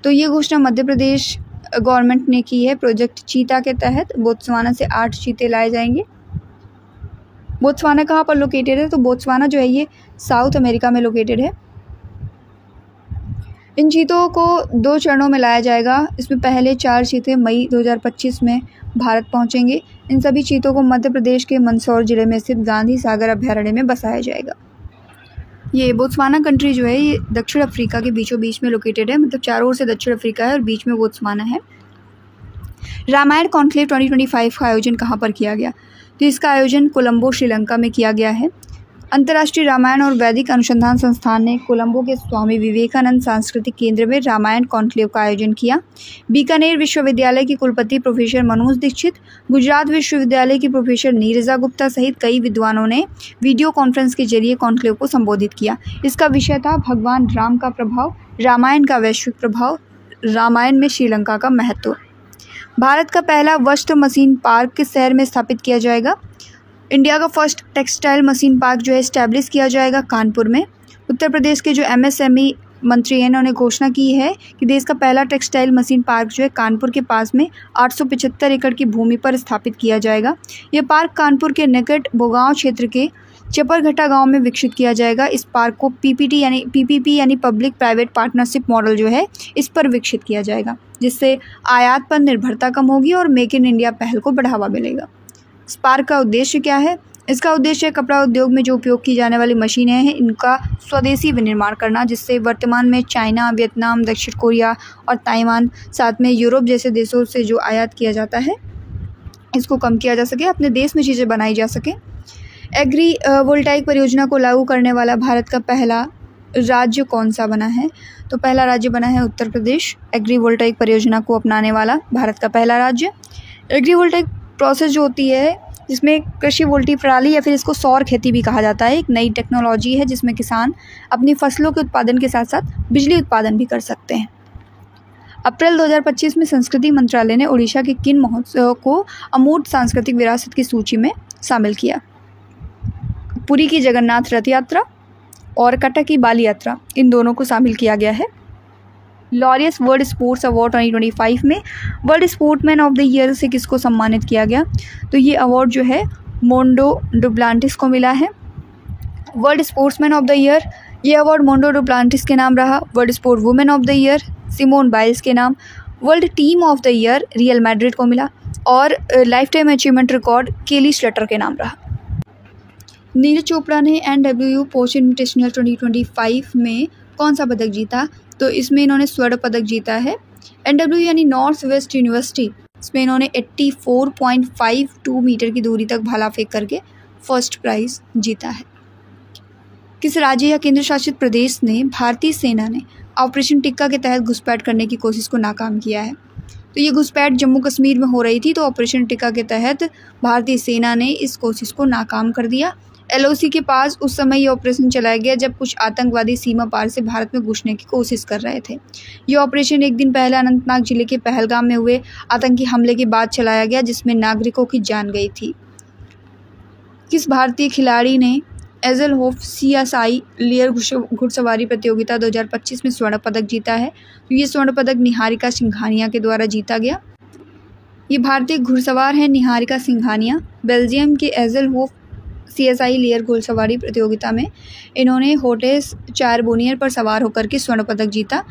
तो ये घोषणा मध्य प्रदेश गवर्नमेंट ने की है। प्रोजेक्ट चीता के तहत बोत्सवाना से 8 चीते लाए जाएंगे। बोत्सवाना कहाँ पर लोकेटेड है? तो बोत्सवाना जो है ये साउथ अमेरिका में लोकेटेड है। इन चीतों को 2 चरणों में लाया जाएगा। इसमें पहले 4 चीते मई 2025 में भारत पहुंचेंगे। इन सभी चीतों को मध्य प्रदेश के मंदसौर जिले में स्थित गांधी सागर अभयारण्य में बसाया जाएगा। ये बोत्सवाना कंट्री जो है ये दक्षिण अफ्रीका के बीचों बीच में लोकेटेड है, मतलब चारों ओर से दक्षिण अफ्रीका है और बीच में बोत्सवाना है। रामायण कॉन्क्लेव 2025 का आयोजन कहाँ पर किया गया? तो इसका आयोजन कोलंबो श्रीलंका में किया गया है। अंतर्राष्ट्रीय रामायण और वैदिक अनुसंधान संस्थान ने कोलंबो के स्वामी विवेकानंद सांस्कृतिक केंद्र में रामायण कॉन्क्लेव का आयोजन किया। बीकानेर विश्वविद्यालय की कुलपति प्रोफेसर मनोज दीक्षित, गुजरात विश्वविद्यालय की प्रोफेसर नीरजा गुप्ता सहित कई विद्वानों ने वीडियो कॉन्फ्रेंस के जरिए कॉन्क्लेव को संबोधित किया। इसका विषय था भगवान राम का प्रभाव, रामायण का वैश्विक प्रभाव, रामायण में श्रीलंका का महत्व। भारत का पहला वस्त्र मशीन पार्क किस शहर में स्थापित किया जाएगा? इंडिया का फर्स्ट टेक्सटाइल मशीन पार्क जो है इस्टेब्लिश किया जाएगा कानपुर में। उत्तर प्रदेश के जो MSME मंत्री हैं इन्होंने घोषणा की है कि देश का पहला टेक्सटाइल मशीन पार्क जो है कानपुर के पास में 875 एकड़ की भूमि पर स्थापित किया जाएगा। यह पार्क कानपुर के निकट बोगांव क्षेत्र के चपरघट्टा गांव में विकसित किया जाएगा। इस पार्क को PPP यानी पब्लिक प्राइवेट पार्टनरशिप मॉडल जो है इस पर विकसित किया जाएगा, जिससे आयात पर निर्भरता कम होगी और मेक इन इंडिया पहल को बढ़ावा मिलेगा। इस पार्क का उद्देश्य क्या है? इसका उद्देश्य कपड़ा उद्योग में जो उपयोग की जाने वाली मशीनें हैं इनका स्वदेशी विनिर्माण करना, जिससे वर्तमान में चाइना, वियतनाम, दक्षिण कोरिया और ताइवान, साथ में यूरोप जैसे देशों से जो आयात किया जाता है इसको कम किया जा सके, अपने देश में चीज़ें बनाई जा सके। एग्री वोल्टाइक परियोजना को लागू करने वाला भारत का पहला राज्य कौन सा बना है? तो पहला राज्य बना है उत्तर प्रदेश। एग्री वोल्टाइक परियोजना को अपनाने वाला भारत का पहला राज्य। एग्री वोल्टाइक प्रोसेस जो होती है जिसमें कृषि वोल्टी प्रणाली या फिर इसको सौर खेती भी कहा जाता है, एक नई टेक्नोलॉजी है जिसमें किसान अपनी फसलों के उत्पादन के साथ साथ बिजली उत्पादन भी कर सकते हैं। अप्रैल 2025 में संस्कृति मंत्रालय ने उड़ीसा के किन महोत्सव को अमूर्त सांस्कृतिक विरासत की सूची में शामिल किया? पुरी की जगन्नाथ रथ यात्रा और कटक की बाली यात्रा, इन दोनों को शामिल किया गया है। लॉरियस वर्ल्ड स्पोर्ट्स अवार्ड 2025 में world sportsman of the year से किसको सम्मानित किया गया? तो ये अवार्ड जो है मोंडो डुप्लांटिस को मिला है। World sportsman of the year ये अवार्ड मोंडो डुप्लांटिस के नाम रहा। World sport women of the year Simone Biles के नाम। World team of the year Real Madrid को मिला और lifetime achievement record Kelly Slater के नाम रहा। नीरज चोपड़ा ने NWU पोस्ट इन्विटेशनल 2025 में कौन सा पदक जीता? तो इसमें इन्होंने स्वर्ण पदक जीता है। NWU यानी नॉर्थ वेस्ट यूनिवर्सिटी, इसमें इन्होंने 84.52 मीटर की दूरी तक भाला फेंक करके फर्स्ट प्राइज़ जीता है। किस राज्य या केंद्र शासित प्रदेश ने भारतीय सेना ने ऑपरेशन टिक्का के तहत घुसपैठ करने की कोशिश को नाकाम किया है? तो ये घुसपैठ जम्मू कश्मीर में हो रही थी, तो ऑपरेशन टिक्का के तहत भारतीय सेना ने इस कोशिश को नाकाम कर दिया। LOC के पास उस समय ये ऑपरेशन चलाया गया जब कुछ आतंकवादी सीमा पार से भारत में घुसने की कोशिश कर रहे थे। ये ऑपरेशन एक दिन पहले अनंतनाग जिले के पहलगाम में हुए आतंकी हमले के बाद चलाया गया, जिसमें नागरिकों की जान गई थी। किस भारतीय खिलाड़ी ने एज़लहोफ CSI लियर घुड़सवारी प्रतियोगिता 2025 में स्वर्ण पदक जीता है? तो ये स्वर्ण पदक निहारिका सिंघानिया के द्वारा जीता गया। ये भारतीय घुड़सवार हैं निहारिका सिंघानिया। बेल्जियम के एज़लहोफ CSI लियर घुड़सवारी प्रतियोगिता में इन्होंने होटेस चारबोनियर पर सवार होकर के स्वर्ण पदक जीता।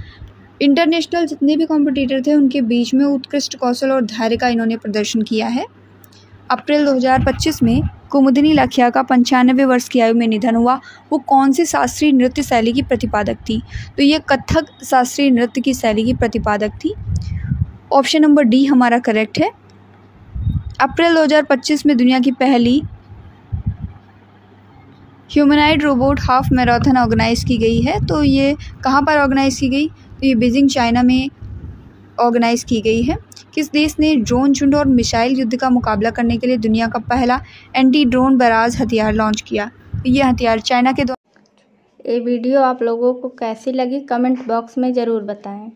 इंटरनेशनल जितने भी कॉम्पिटिटर थे उनके बीच में उत्कृष्ट कौशल और धैर्य का इन्होंने प्रदर्शन किया है। अप्रैल 2025 में कुमुदिनी लाखिया का 95 वर्ष की आयु में निधन हुआ। वो कौन सी शास्त्रीय नृत्य शैली की प्रतिपादक थी? तो ये कथक शास्त्रीय नृत्य की शैली की प्रतिपादक थी। ऑप्शन नंबर डी हमारा करेक्ट है। अप्रैल 2025 में दुनिया की पहली humanoid robot half marathon organise की गई है। तो ये कहाँ पर ऑर्गेनाइज की गई? तो ये बीजिंग चाइना में ऑर्गेनाइज की गई है। किस देश ने ड्रोन झुंड और मिसाइल युद्ध का मुकाबला करने के लिए दुनिया का पहला एंटी ड्रोन बैराज हथियार लॉन्च किया? ये हथियार चाइना के द्वारा। ये वीडियो आप लोगों को कैसी लगी कमेंट बॉक्स में ज़रूर बताएं।